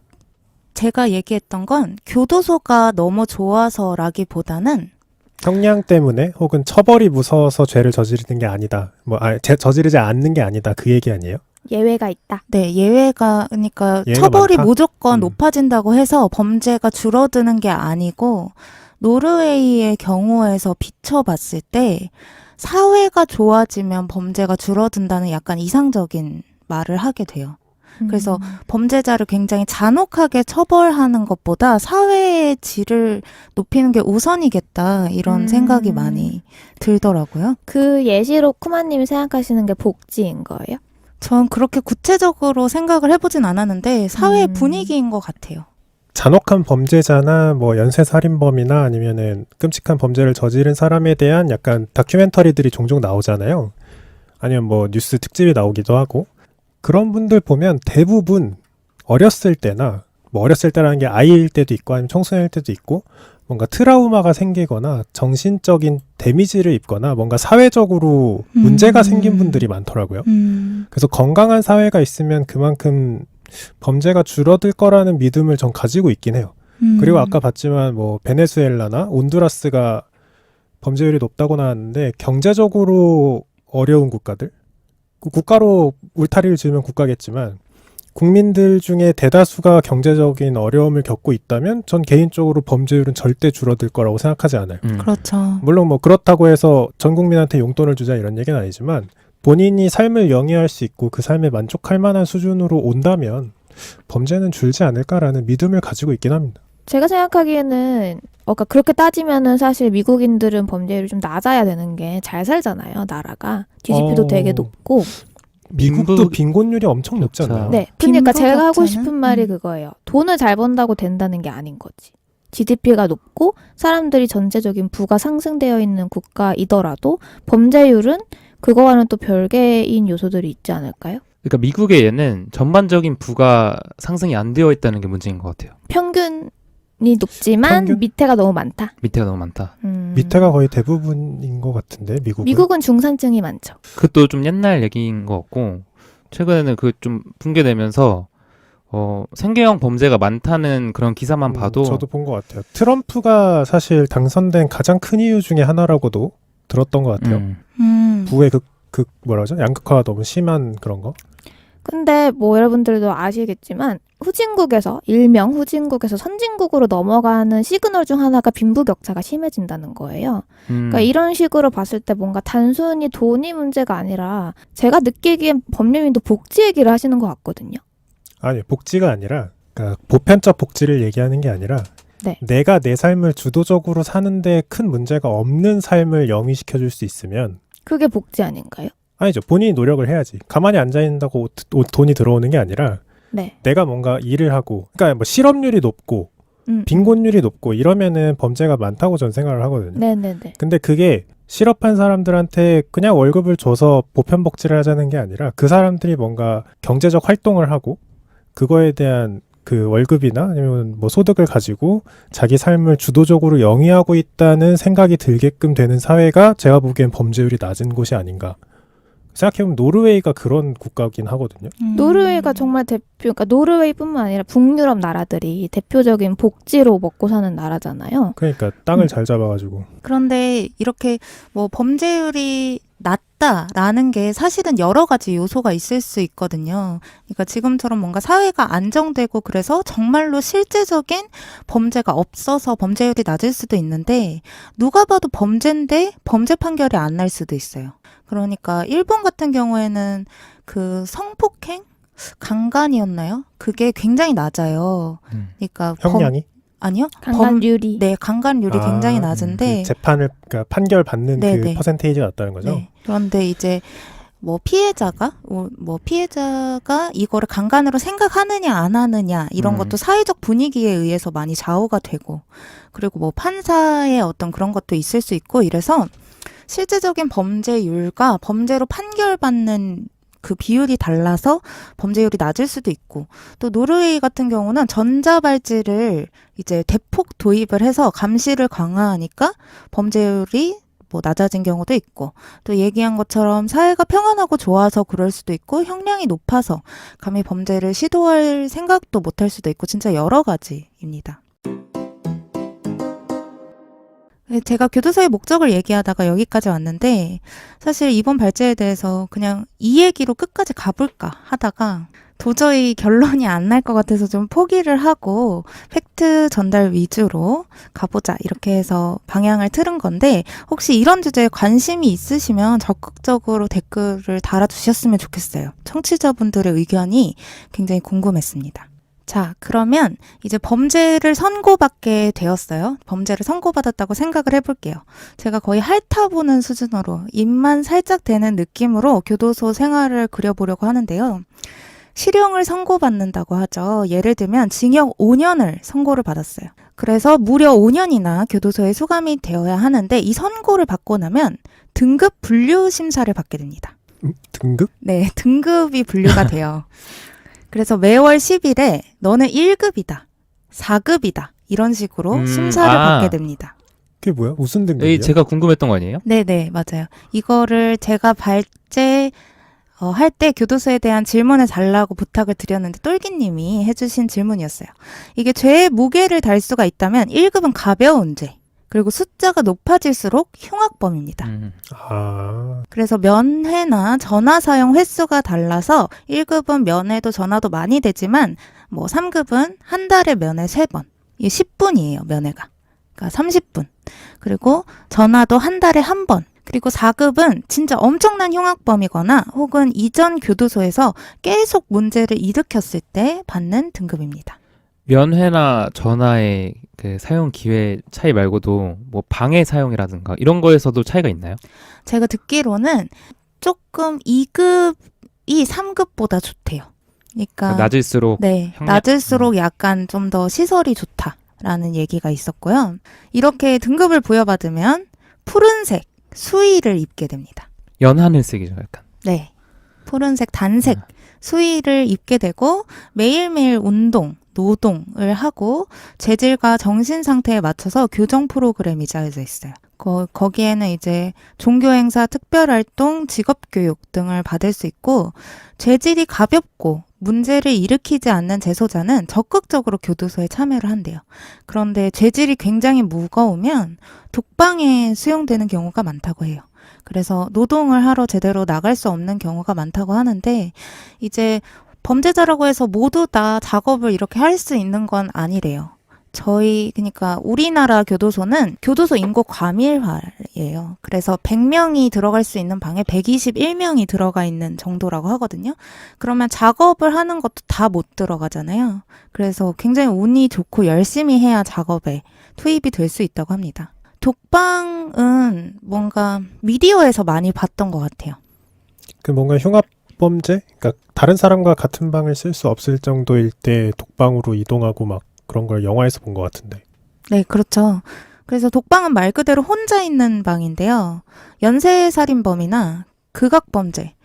A: 제가 얘기했던 건 교도소가 너무 좋아서라기보다는
B: 형량 때문에 혹은 처벌이 무서워서 죄를 저지르는 게 아니다. 저지르지 않는 게 아니다. 그 얘기 아니에요?
C: 예외가 있다.
A: 네, 그러니까
B: 예외가
A: 처벌이
B: 많다?
A: 무조건 높아진다고 해서 범죄가 줄어드는 게 아니고 노르웨이의 경우에서 비춰봤을 때 사회가 좋아지면 범죄가 줄어든다는 약간 이상적인 말을 하게 돼요. 그래서 범죄자를 굉장히 잔혹하게 처벌하는 것보다 사회의 질을 높이는 게 우선이겠다 이런 생각이 많이 들더라고요.
C: 그 예시로 쿠마님이 생각하시는 게 복지인 거예요?
A: 전 그렇게 구체적으로 생각을 해보진 않았는데 사회 분위기인 것 같아요.
B: 잔혹한 범죄자나 뭐 연쇄살인범이나 아니면은 끔찍한 범죄를 저지른 사람에 대한 약간 다큐멘터리들이 종종 나오잖아요. 아니면 뭐 뉴스 특집이 나오기도 하고 그런 분들 보면 대부분 어렸을 때나 뭐 어렸을 때라는 게 아이일 때도 있고 아니면 청소년일 때도 있고 뭔가 트라우마가 생기거나 정신적인 데미지를 입거나 뭔가 사회적으로 문제가 생긴 분들이 많더라고요. 그래서 건강한 사회가 있으면 그만큼 범죄가 줄어들 거라는 믿음을 전 가지고 있긴 해요. 그리고 아까 봤지만 뭐 베네수엘라나 온두라스가 범죄율이 높다고 나왔는데 경제적으로 어려운 국가들 국가로 울타리를 지으면 국가겠지만 국민들 중에 대다수가 경제적인 어려움을 겪고 있다면 전 개인적으로 범죄율은 절대 줄어들 거라고 생각하지 않아요.
A: 그렇죠.
B: 물론 뭐 그렇다고 해서 전 국민한테 용돈을 주자 이런 얘기는 아니지만 본인이 삶을 영위할 수 있고 그 삶에 만족할 만한 수준으로 온다면 범죄는 줄지 않을까라는 믿음을 가지고 있긴 합니다.
C: 제가 생각하기에는 그러니까 그렇게 따지면은 사실 미국인들은 범죄율이 좀 낮아야 되는 게 잘 살잖아요, 나라가. GDP도 되게 높고.
B: 미국도 빈곤율이 엄청 높지 않나요?
C: 네. 그러니까 제가 하고
A: 빈부격차는?
C: 싶은 말이 그거예요. 돈을 잘 번다고 된다는 게 아닌 거지. GDP가 높고 사람들이 전체적인 부가 상승되어 있는 국가이더라도 범죄율은 그거와는 또 별개인 요소들이 있지 않을까요?
D: 그러니까 미국의 예는 전반적인 부가 상승이 안 되어 있다는 게 문제인 것 같아요.
C: 평균이 높지만
B: 평균?
C: 밑에가 너무 많다.
D: 밑에가 너무 많다.
B: 밑에가 거의 대부분인 것 같은데
C: 미국은 중산층이 많죠.
D: 그것도 좀 옛날 얘기인 것 같고 최근에는 그 좀 붕괴되면서 생계형 범죄가 많다는 그런 기사만 봐도
B: 저도 본 것 같아요. 트럼프가 사실 당선된 가장 큰 이유 중에 하나라고도 들었던 것 같아요. 부의 뭐라 그러죠? 양극화가 너무 심한 그런 거.
C: 근데 뭐 여러분들도 아시겠지만 일명 후진국에서 선진국으로 넘어가는 시그널 중 하나가 빈부격차가 심해진다는 거예요. 그러니까 이런 식으로 봤을 때 뭔가 단순히 돈이 문제가 아니라 제가 느끼기엔 법률님도 복지 얘기를 하시는 것 같거든요.
B: 아니 복지가 아니라 그러니까 보편적 복지를 얘기하는 게 아니라
C: 네.
B: 내가 내 삶을 주도적으로 사는데 큰 문제가 없는 삶을 영위시켜줄 수 있으면
C: 그게 복지 아닌가요?
B: 아니죠. 본인이 노력을 해야지. 가만히 앉아있는다고 돈이 들어오는 게 아니라
C: 네.
B: 내가 뭔가 일을 하고 그러니까 뭐 실업률이 높고 빈곤율이 높고 이러면은 범죄가 많다고 전 생각을 하거든요.
C: 네네네.
B: 근데 그게 실업한 사람들한테 그냥 월급을 줘서 보편복지를 하자는 게 아니라 그 사람들이 뭔가 경제적 활동을 하고 그거에 대한 그 월급이나 아니면 뭐 소득을 가지고 자기 삶을 주도적으로 영위하고 있다는 생각이 들게끔 되는 사회가 제가 보기엔 범죄율이 낮은 곳이 아닌가. 생각해보면 노르웨이가 그런 국가긴 하거든요.
C: 노르웨이가 정말 그러니까 노르웨이뿐만 아니라 북유럽 나라들이 대표적인 복지로 먹고 사는 나라잖아요.
B: 그러니까 땅을 잘 잡아가지고.
A: 그런데 이렇게 뭐 범죄율이 낮다라는 게 사실은 여러 가지 요소가 있을 수 있거든요. 그러니까 지금처럼 뭔가 사회가 안정되고 그래서 정말로 실제적인 범죄가 없어서 범죄율이 낮을 수도 있는데 누가 봐도 범죄인데 범죄 판결이 안 날 수도 있어요. 그러니까 일본 같은 경우에는 그 성폭행? 강간이었나요? 그게 굉장히 낮아요. 그러니까
B: 형량이?
A: 아니요.
C: 강간율이.
A: 네, 강간율이 굉장히 낮은데
B: 그 재판을 그러니까 판결 받는 그
A: 네네.
B: 퍼센테이지가 낮다는 거죠.
A: 네. 그런데 이제 뭐 피해자가 이거를 강간으로 생각하느냐 안 하느냐 이런 것도 사회적 분위기에 의해서 많이 좌우가 되고 그리고 뭐 판사의 어떤 그런 것도 있을 수 있고 이래서 실제적인 범죄율과 범죄로 판결받는 그 비율이 달라서 범죄율이 낮을 수도 있고 또 노르웨이 같은 경우는 전자발찌를 이제 대폭 도입을 해서 감시를 강화하니까 범죄율이 뭐 낮아진 경우도 있고 또 얘기한 것처럼 사회가 평안하고 좋아서 그럴 수도 있고 형량이 높아서 감히 범죄를 시도할 생각도 못할 수도 있고 진짜 여러 가지입니다. 제가 교도소의 목적을 얘기하다가 여기까지 왔는데 사실 이번 발제에 대해서 그냥 이 얘기로 끝까지 가볼까 하다가 도저히 결론이 안 날 것 같아서 좀 포기를 하고 팩트 전달 위주로 가보자 이렇게 해서 방향을 틀은 건데 혹시 이런 주제에 관심이 있으시면 적극적으로 댓글을 달아주셨으면 좋겠어요. 청취자분들의 의견이 굉장히 궁금했습니다. 자, 그러면 이제 범죄를 선고받게 되었어요. 범죄를 선고받았다고 생각을 해볼게요. 제가 거의 핥아보는 수준으로 입만 살짝 대는 느낌으로 교도소 생활을 그려보려고 하는데요. 실형을 선고받는다고 하죠. 예를 들면 징역 5년을 선고를 받았어요. 그래서 무려 5년이나 교도소에 수감이 되어야 하는데 이 선고를 받고 나면 등급 분류 심사를 받게 됩니다.
B: 등급?
A: 네, 등급이 분류가 돼요. 그래서 매월 10일에 너는 1급이다, 4급이다 이런 식으로 심사를 받게 됩니다.
B: 그게 뭐야? 무슨 등급이야?
D: 제가 궁금했던 거 아니에요?
A: 네네, 맞아요. 이거를 제가 발제 할 때 교도소에 대한 질문을 달라고 부탁을 드렸는데 똘기님이 해주신 질문이었어요. 이게 죄의 무게를 달 수가 있다면 1급은 가벼운 죄, 그리고 숫자가 높아질수록 흉악범입니다. 그래서 면회나 전화 사용 횟수가 달라서 1급은 면회도 전화도 많이 되지만 뭐 3급은 한 달에 면회 3번. 이게 10분이에요, 면회가. 그러니까 30분. 그리고 전화도 한 달에 1번. 그리고 4급은 진짜 엄청난 흉악범이거나 혹은 이전 교도소에서 계속 문제를 일으켰을 때 받는 등급입니다.
D: 면회나 전화의 그 사용 기회 차이 말고도 뭐 방해 사용이라든가 이런 거에서도 차이가 있나요?
A: 제가 듣기로는 조금 2급이 3급보다 좋대요. 그러니까
D: 낮을수록
A: 네, 낮을수록 약간 좀 더 시설이 좋다라는 얘기가 있었고요. 이렇게 등급을 부여받으면 푸른색 수의를 입게 됩니다.
D: 연하늘색이죠, 약간.
A: 네, 푸른색 단색 수의를 입게 되고 매일매일 운동, 노동을 하고 재질과 정신 상태에 맞춰서 교정 프로그램이 짜여져 있어요. 거기에는 이제 종교행사, 특별활동, 직업교육 등을 받을 수 있고 죄질이 가볍고 문제를 일으키지 않는 재소자는 적극적으로 교도소에 참여를 한대요. 그런데 죄질이 굉장히 무거우면 독방에 수용되는 경우가 많다고 해요. 그래서 노동을 하러 제대로 나갈 수 없는 경우가 많다고 하는데 이제 범죄자라고 해서 모두 다 작업을 이렇게 할 수 있는 건 아니래요. 그러니까 우리나라 교도소는 교도소 인구 과밀화예요. 그래서 100명이 들어갈 수 있는 방에 121명이 들어가 있는 정도라고 하거든요. 그러면 작업을 하는 것도 다 못 들어가잖아요. 그래서 굉장히 운이 좋고 열심히 해야 작업에 투입이 될 수 있다고 합니다. 독방은 뭔가 미디어에서 많이 봤던 것 같아요.
B: 그 뭔가 흉악 범죄? 그러니까 다른 사람과 같은 방을 쓸 수 없을 정도일 때 독방으로 이동하고 막 그런 걸 영화에서 본 것 같은데.
A: 네, 그렇죠. 그래서 독방은 말 그대로 혼자 있는 방인데요. 연쇄살인범이나 극악범죄,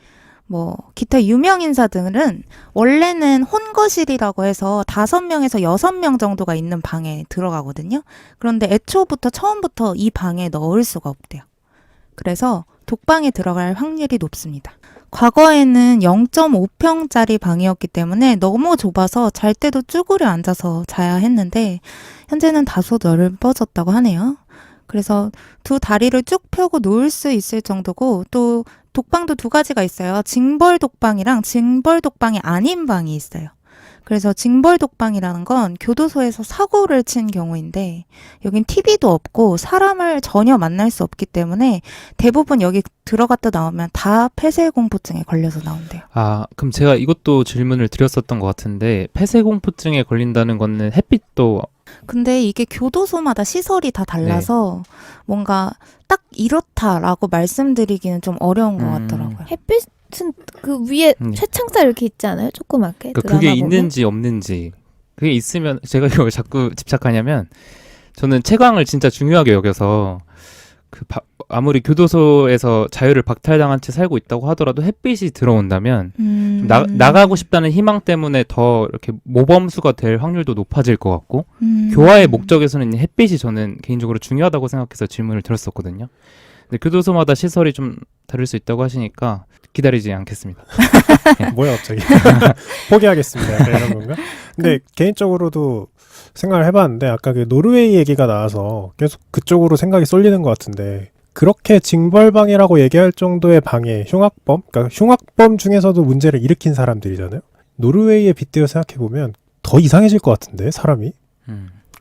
A: 기타 유명 인사들은 원래는 혼거실이라고 해서 5명에서 6명 정도가 있는 방에 들어가거든요. 그런데 처음부터 이 방에 넣을 수가 없대요. 그래서 독방에 들어갈 확률이 높습니다. 과거에는 0.5평짜리 방이었기 때문에 너무 좁아서 잘 때도 쭈그려 앉아서 자야 했는데 현재는 다소 넓어졌다고 하네요. 그래서 두 다리를 쭉 펴고 누울 수 있을 정도고 또 독방도 2가지가 있어요. 징벌 독방이랑 징벌 독방이 아닌 방이 있어요. 그래서 징벌 독방이라는 건 교도소에서 사고를 친 경우인데 여긴 TV도 없고 사람을 전혀 만날 수 없기 때문에 대부분 여기 들어갔다 나오면 다 폐쇄공포증에 걸려서 나온대요.
D: 아, 그럼 제가 이것도 질문을 드렸었던 것 같은데 폐쇄공포증에 걸린다는 거는 햇빛도
A: 근데 이게 교도소마다 시설이 다 달라서 뭔가 딱 이렇다라고 말씀드리기는 좀 어려운 것 같더라고요.
C: 햇빛은 그 위에 쇠창살 이렇게 있지 않아요? 조그맣게.
D: 그러니까 그게 있는지 없는지 그게 있으면 제가 이걸 자꾸 집착하냐면 저는 채광을 진짜 중요하게 여겨서 아무리 교도소에서 자유를 박탈당한 채 살고 있다고 하더라도 햇빛이 들어온다면 나가고 싶다는 희망 때문에 더 이렇게 모범수가 될 확률도 높아질 것 같고 교화의 목적에서는 햇빛이 저는 개인적으로 중요하다고 생각해서 질문을 드렸었거든요. 근데 교도소마다 시설이 좀 다를 수 있다고 하시니까 기다리지 않겠습니다.
B: 뭐야 갑자기. 포기하겠습니다. 약간 이런 건가? 근데 개인적으로도 생각을 해봤는데 아까 그 노르웨이 얘기가 나와서 계속 그쪽으로 생각이 쏠리는 것 같은데 그렇게 징벌방이라고 얘기할 정도의 방에 흉악범? 그러니까 흉악범 중에서도 문제를 일으킨 사람들이잖아요. 노르웨이에 빗대어 생각해보면 더 이상해질 것 같은데 사람이?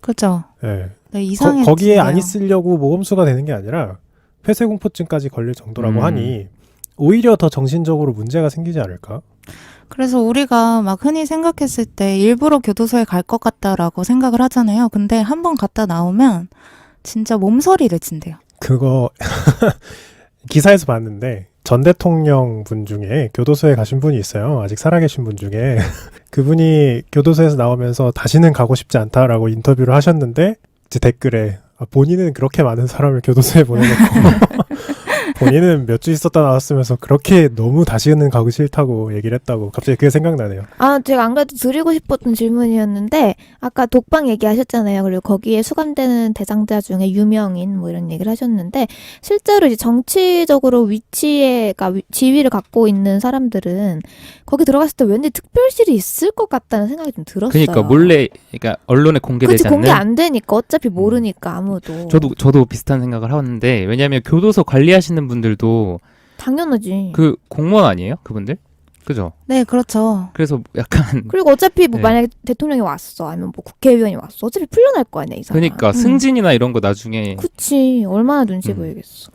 A: 그죠?
B: 네.
A: 네, 이상해지네요.
B: 거기에 안 있으려고 모범수가 되는 게 아니라 폐쇄공포증까지 걸릴 정도라고 하니 오히려 더 정신적으로 문제가 생기지 않을까?
A: 그래서 우리가 막 흔히 생각했을 때 일부러 교도소에 갈 것 같다라고 생각을 하잖아요. 근데 한번 갔다 나오면 진짜 몸서리를 친대요.
B: 그거 기사에서 봤는데 전 대통령 분 중에 교도소에 가신 분이 있어요. 아직 살아계신 분 중에. 그분이 교도소에서 나오면서 다시는 가고 싶지 않다라고 인터뷰를 하셨는데 이제 댓글에 본인은 그렇게 많은 사람을 교도소에 보내놓고 본인은 몇 주 있었다 나왔으면서 그렇게 너무 다시는 가고 싫다고 얘기를 했다고 갑자기 그게 생각나네요.
C: 아, 제가 안 그래도 드리고 싶었던 질문이었는데 아까 독방 얘기하셨잖아요. 그리고 거기에 수감되는 대상자 중에 유명인 이런 얘기를 하셨는데 실제로 이제 정치적으로 지위를 갖고 있는 사람들은 거기 들어갔을 때 왠지 특별실이 있을 것 같다는 생각이 좀 들었어요.
D: 그러니까 몰래 그러니까 언론에 공개되지
C: 그치,
D: 않는.
C: 공개 안 되니까 어차피 모르니까 아무도.
D: 저도 비슷한 생각을 하는데 왜냐하면 교도소 관리하시는 분들도
C: 당연하지.
D: 그 공무원 아니에요? 그분들? 그죠?
A: 네, 그렇죠.
D: 그래서 약간
C: 그리고 어차피
D: 네.
C: 만약에 대통령이 왔어 아니면 국회의원이 왔어 어차피 풀려날 거 아니야 이 사람.
D: 그러니까 승진이나 이런 거 나중에
C: 그치 얼마나 눈치 보이겠어.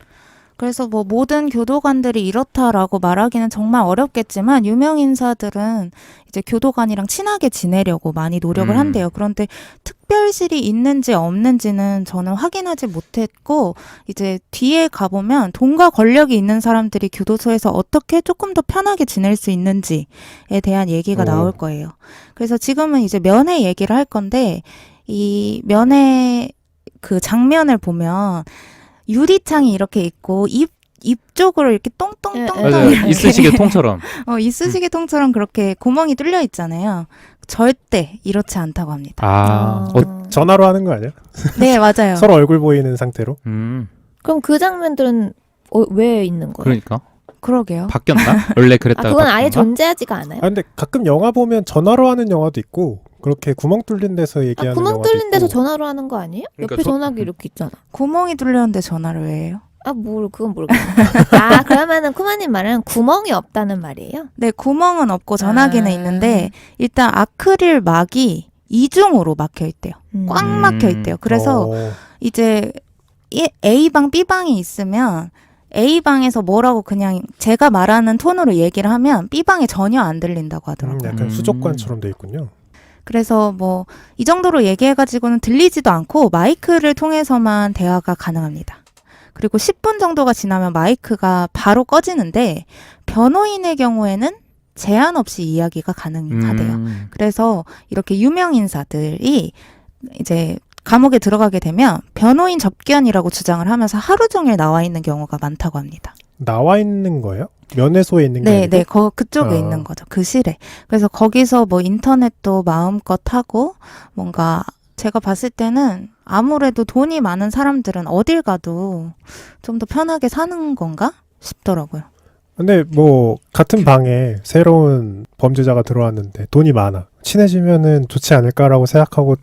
A: 그래서 모든 교도관들이 이렇다라고 말하기는 정말 어렵겠지만 유명 인사들은 이제 교도관이랑 친하게 지내려고 많이 노력을 한대요. 그런데 특별실이 있는지 없는지는 저는 확인하지 못했고 이제 뒤에 가보면 돈과 권력이 있는 사람들이 교도소에서 어떻게 조금 더 편하게 지낼 수 있는지에 대한 얘기가 나올 거예요. 그래서 지금은 이제 면회 얘기를 할 건데 이 면회 그 장면을 보면 유리창이 이렇게 있고 입 쪽으로 이렇게 똥똥똥똥
D: 맞아요.
A: 이렇게
D: 이쑤시개 통처럼.
A: 이쑤시개 통처럼 그렇게 구멍이 뚫려 있잖아요. 절대 이렇지 않다고 합니다.
B: 전화로 하는 거 아니야?
A: 네, 맞아요.
B: 서로 얼굴 보이는 상태로?
C: 그럼 그 장면들은 왜 있는 거예요?
D: 그러니까
A: 그러게요.
D: 바뀌었나? 원래 그랬다가
C: 그건 아예
D: 바뀌었나?
C: 존재하지가 않아요?
B: 근데 가끔 영화 보면 전화로 하는 영화도 있고 그렇게 구멍 뚫린 데서 얘기하는
C: 구멍
B: 영화도
C: 뚫린 데서
B: 있고.
C: 전화로 하는 거 아니에요?
D: 그러니까
C: 옆에 전화기 이렇게 있잖아.
A: 구멍이 뚫렸는데 전화를 왜 해요?
C: 그건 모르겠네. 그러면은 쿠마님 말은 구멍이 없다는 말이에요?
A: 네, 구멍은 없고 전화기는 있는데 일단 아크릴 막이 이중으로 막혀 있대요. 꽉 막혀 있대요. 그래서 이제 A방, B방이 있으면 A방에서 뭐라고 그냥 제가 말하는 톤으로 얘기를 하면 B방에 전혀 안 들린다고 하더라고요.
B: 약간 수족관처럼 돼 있군요.
A: 그래서 뭐 이 정도로 얘기해가지고는 들리지도 않고 마이크를 통해서만 대화가 가능합니다. 그리고 10분 정도가 지나면 마이크가 바로 꺼지는데 변호인의 경우에는 제한 없이 이야기가 가능하대요. 그래서 이렇게 유명 인사들이 이제 감옥에 들어가게 되면 변호인 접견이라고 주장을 하면서 하루 종일 나와 있는 경우가 많다고 합니다.
B: 나와 있는 거예요? 면회소에 있는 게
A: 네,
B: 아니고?
A: 네, 그쪽에 있는 거죠. 그 실에. 그래서 거기서 뭐 인터넷도 마음껏 하고 뭔가 제가 봤을 때는 아무래도 돈이 많은 사람들은 어딜 가도 좀 더 편하게 사는 건가 싶더라고요.
B: 근데 뭐 같은 방에 새로운 범죄자가 들어왔는데 돈이 많아. 친해지면은 좋지 않을까라고 생각하고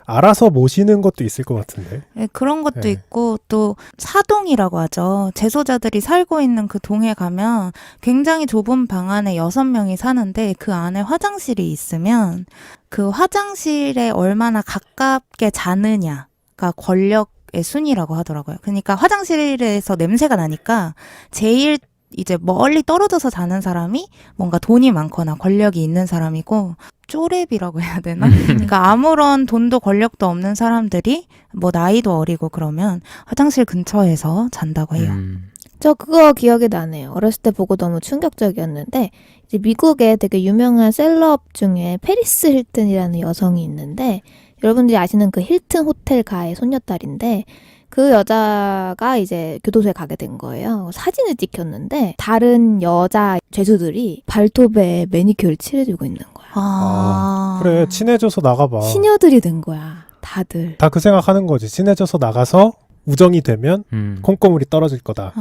B: 알아서 모시는 것도 있을 것 같은데.
A: 네, 그런 것도
B: 네.
A: 있고 또 사동이라고 하죠. 재소자들이 살고 있는 그 동에 가면 굉장히 좁은 방 안에 6명이 사는데 그 안에 화장실이 있으면 그 화장실에 얼마나 가깝게 자느냐가 권력의 순위라고 하더라고요. 그러니까 화장실에서 냄새가 나니까 제일 이제 멀리 떨어져서 자는 사람이 뭔가 돈이 많거나 권력이 있는 사람이고 쪼렙이라고 해야 되나? 그러니까 아무런 돈도 권력도 없는 사람들이 뭐 나이도 어리고 그러면 화장실 근처에서 잔다고 해요.
C: 저 그거 기억이 나네요. 어렸을 때 보고 너무 충격적이었는데 이제 미국에 되게 유명한 셀럽 중에 페리스 힐튼이라는 여성이 있는데 여러분들이 아시는 그 힐튼 호텔 가의 손녀딸인데 그 여자가 이제 교도소에 가게 된 거예요. 사진을 찍혔는데 다른 여자 죄수들이 발톱에 매니큐어를 칠해주고 있는 거야.
B: 그래, 친해져서 나가봐.
C: 시녀들이 된 거야. 다들.
B: 다 그 생각하는 거지. 친해져서 나가서 우정이 되면 콩고물이 떨어질 거다.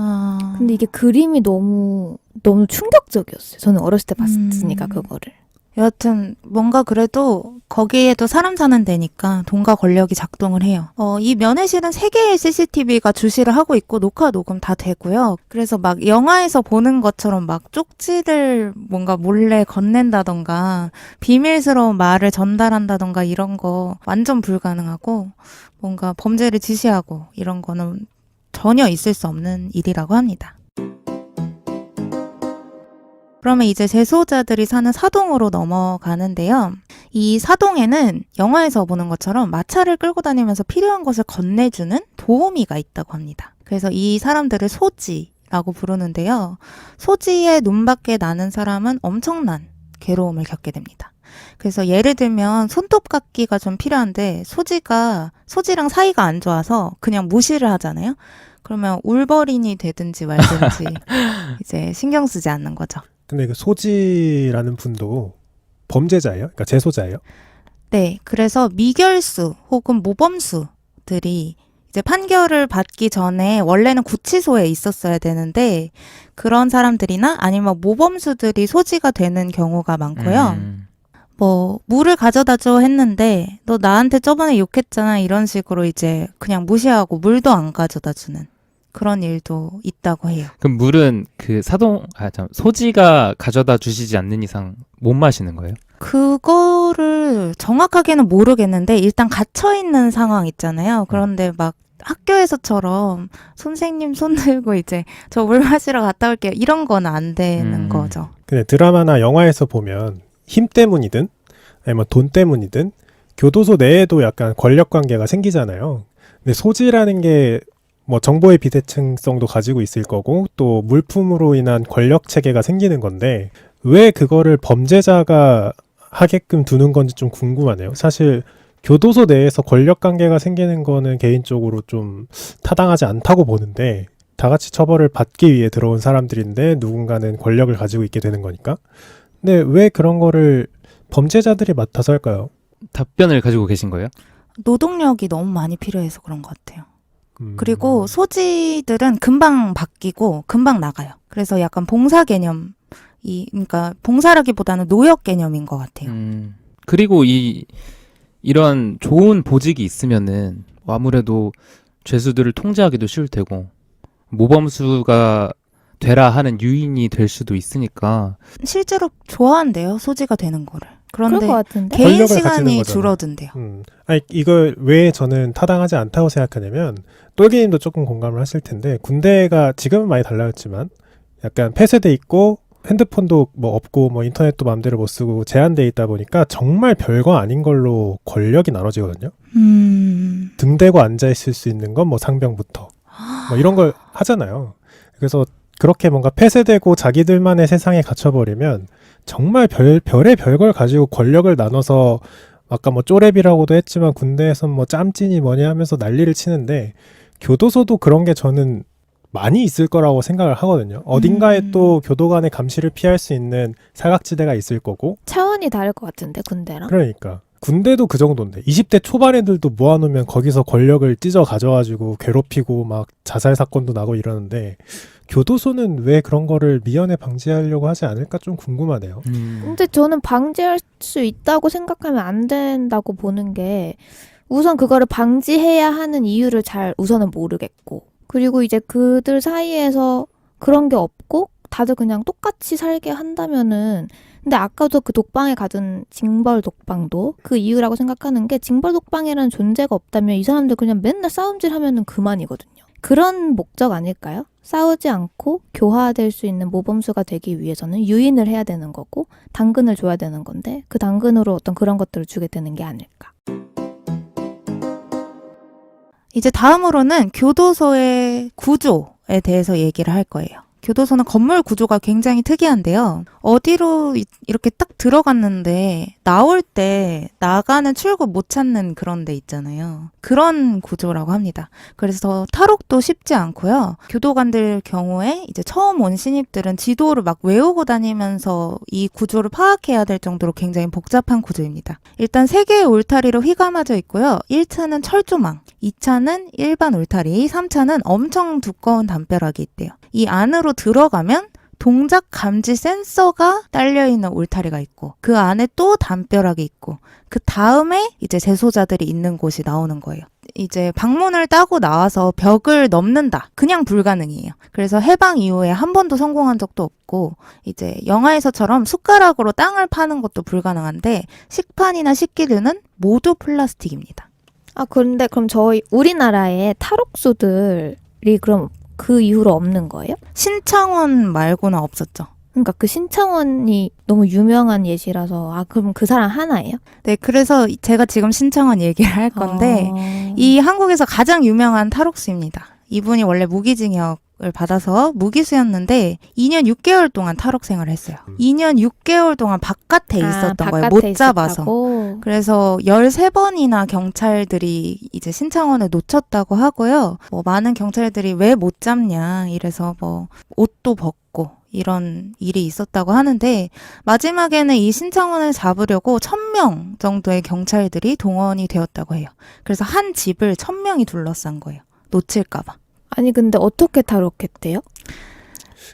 C: 근데 이게 그림이 너무 충격적이었어요. 저는 어렸을 때 봤으니까 그거를.
A: 여하튼 뭔가 그래도 거기에도 사람 사는 데니까 돈과 권력이 작동을 해요. 이 면회실은 3개의 CCTV가 주시를 하고 있고 녹화 녹음 다 되고요. 그래서 막 영화에서 보는 것처럼 막 쪽지를 뭔가 몰래 건넨다던가 비밀스러운 말을 전달한다던가 이런 거 완전 불가능하고 뭔가 범죄를 지시하고 이런 거는 전혀 있을 수 없는 일이라고 합니다. 그러면 이제 재소자들이 사는 사동으로 넘어가는데요. 이 사동에는 영화에서 보는 것처럼 마차를 끌고 다니면서 필요한 것을 건네주는 도우미가 있다고 합니다. 그래서 이 사람들을 소지라고 부르는데요. 소지의 눈밖에 나는 사람은 엄청난 괴로움을 겪게 됩니다. 그래서 예를 들면 손톱 깎기가 좀 필요한데 소지랑 사이가 안 좋아서 그냥 무시를 하잖아요. 그러면 울버린이 되든지 말든지 이제 신경 쓰지 않는 거죠.
B: 근데 그 소지라는 분도 범죄자예요? 그러니까 재소자예요?
A: 네, 그래서 미결수 혹은 모범수들이 이제 판결을 받기 전에 원래는 구치소에 있었어야 되는데 그런 사람들이나 아니면 모범수들이 소지가 되는 경우가 많고요. 뭐 물을 가져다줘 했는데 너 나한테 저번에 욕했잖아 이런 식으로 이제 그냥 무시하고 물도 안 가져다주는 그런 일도 있다고 해요.
D: 그럼 물은 그 소지가 가져다 주시지 않는 이상 못 마시는 거예요?
A: 그거를 정확하게는 모르겠는데 일단 갇혀있는 상황 있잖아요. 그런데 막 학교에서처럼 선생님 손 들고 이제 저 물 마시러 갔다 올게요. 이런 건 안 되는 거죠.
B: 근데 드라마나 영화에서 보면 힘 때문이든 아니면 돈 때문이든 교도소 내에도 약간 권력 관계가 생기잖아요. 근데 소지라는 게 뭐 정보의 비대칭성도 가지고 있을 거고 또 물품으로 인한 권력 체계가 생기는 건데 왜 그거를 범죄자가 하게끔 두는 건지 좀 궁금하네요. 사실 교도소 내에서 권력 관계가 생기는 거는 개인적으로 좀 타당하지 않다고 보는데 다 같이 처벌을 받기 위해 들어온 사람들인데 누군가는 권력을 가지고 있게 되는 거니까. 근데 왜 그런 거를 범죄자들이 맡아서 할까요?
D: 답변을 가지고 계신 거예요?
A: 노동력이 너무 많이 필요해서 그런 것 같아요. 그리고 소지들은 금방 바뀌고 금방 나가요. 그래서 약간 봉사 개념이, 그러니까 봉사라기보다는 노역 개념인 것 같아요.
D: 그리고 이런 좋은 보직이 있으면은 아무래도 죄수들을 통제하기도 쉬울 테고 모범수가 되라 하는 유인이 될 수도 있으니까
A: 실제로 좋아한대요. 소지가 되는 거를.
C: 그럴
A: 그런데
C: 것 같은데.
A: 개인
B: 권력을 가지는
A: 시간이
B: 거잖아.
A: 줄어든대요.
B: 아니, 이걸 왜 저는 타당하지 않다고 생각하냐면, 똘개님도 조금 공감을 하실 텐데, 군대가 지금은 많이 달라졌지만, 약간 폐쇄돼 있고, 핸드폰도 뭐 없고, 뭐 인터넷도 마음대로 못 쓰고, 제한돼 있다 보니까 정말 별거 아닌 걸로 권력이 나눠지거든요. 등 대고 앉아있을 수 있는 건 뭐 상병부터, 뭐 이런 걸 하잖아요. 그래서 그렇게 뭔가 폐쇄되고 자기들만의 세상에 갇혀버리면, 정말 별의 별걸 가지고 권력을 나눠서 아까 뭐 쪼렙이라고도 했지만 군대에선 뭐 짬찐이 뭐냐 하면서 난리를 치는데 교도소도 그런 게 저는 많이 있을 거라고 생각을 하거든요. 어딘가에 또 교도 간의 감시를 피할 수 있는 사각지대가 있을 거고.
C: 차원이 다를 것 같은데 군대랑.
B: 그러니까 군대도 그 정도인데 20대 초반 애들도 모아놓으면 거기서 권력을 찢어 가져가지고 괴롭히고 막 자살 사건도 나고 이러는데 교도소는 왜 그런 거를 미연에 방지하려고 하지 않을까 좀 궁금하네요.
C: 근데 저는 방지할 수 있다고 생각하면 안 된다고 보는 게 우선 그거를 방지해야 하는 이유를 잘 우선은 모르겠고 그리고 이제 그들 사이에서 그런 게 없고 다들 그냥 똑같이 살게 한다면은 근데 아까도 그 독방에 가둔 징벌 독방도 그 이유라고 생각하는 게 징벌 독방이라는 존재가 없다면 이 사람들 그냥 맨날 싸움질 하면은 그만이거든요. 그런 목적 아닐까요? 싸우지 않고 교화될 수 있는 모범수가 되기 위해서는 유인을 해야 되는 거고 당근을 줘야 되는 건데 그 당근으로 어떤 그런 것들을 주게 되는 게 아닐까.
A: 이제 다음으로는 교도소의 구조에 대해서 얘기를 할 거예요. 교도소는 건물 구조가 굉장히 특이한데요. 어디로 이렇게 딱 들어갔는데 나올 때 나가는 출구 못 찾는 그런 데 있잖아요. 그런 구조라고 합니다. 그래서 탈옥도 쉽지 않고요. 교도관들 경우에 이제 처음 온 신입들은 지도를 막 외우고 다니면서 이 구조를 파악해야 될 정도로 굉장히 복잡한 구조입니다. 일단 3개의 울타리로 휘감아져 있고요. 1차는 철조망, 2차는 일반 울타리, 3차는 엄청 두꺼운 담벼락이 있대요. 이 안으로 들어가면 동작 감지 센서가 딸려있는 울타리가 있고 그 안에 또 담벼락이 있고 그 다음에 이제 재소자들이 있는 곳이 나오는 거예요. 이제 방문을 따고 나와서 벽을 넘는다. 그냥 불가능이에요. 그래서 해방 이후에 한 번도 성공한 적도 없고 이제 영화에서처럼 숟가락으로 땅을 파는 것도 불가능한데 식판이나 식기류는 모두 플라스틱입니다.
C: 아 그런데 그럼 저희 우리나라의 탈옥수들이 그럼 그 이후로 없는 거예요?
A: 신창원 말고는 없었죠.
C: 그러니까 그 신창원이 너무 유명한 예시라서 아 그럼 그 사람 하나예요?
A: 네, 그래서 제가 지금 신창원 얘기를 할 건데 이 한국에서 가장 유명한 탈옥수입니다. 이분이 원래 무기징역을 받아서 무기수였는데 2년 6개월 동안 탈옥 생활을 했어요. 2년 6개월 동안 바깥에 있었던 거예요. 못 잡아서. 그래서 13번이나 경찰들이 이제 신창원을 놓쳤다고 하고요. 뭐 많은 경찰들이 왜 못 잡냐 이래서 뭐 옷도 벗고 이런 일이 있었다고 하는데 마지막에는 이 신창원을 잡으려고 1000명 정도의 경찰들이 동원이 되었다고 해요. 그래서 한 집을 1000명이 둘러싼 거예요. 놓칠까봐.
C: 아니 근데 어떻게 탈옥했대요?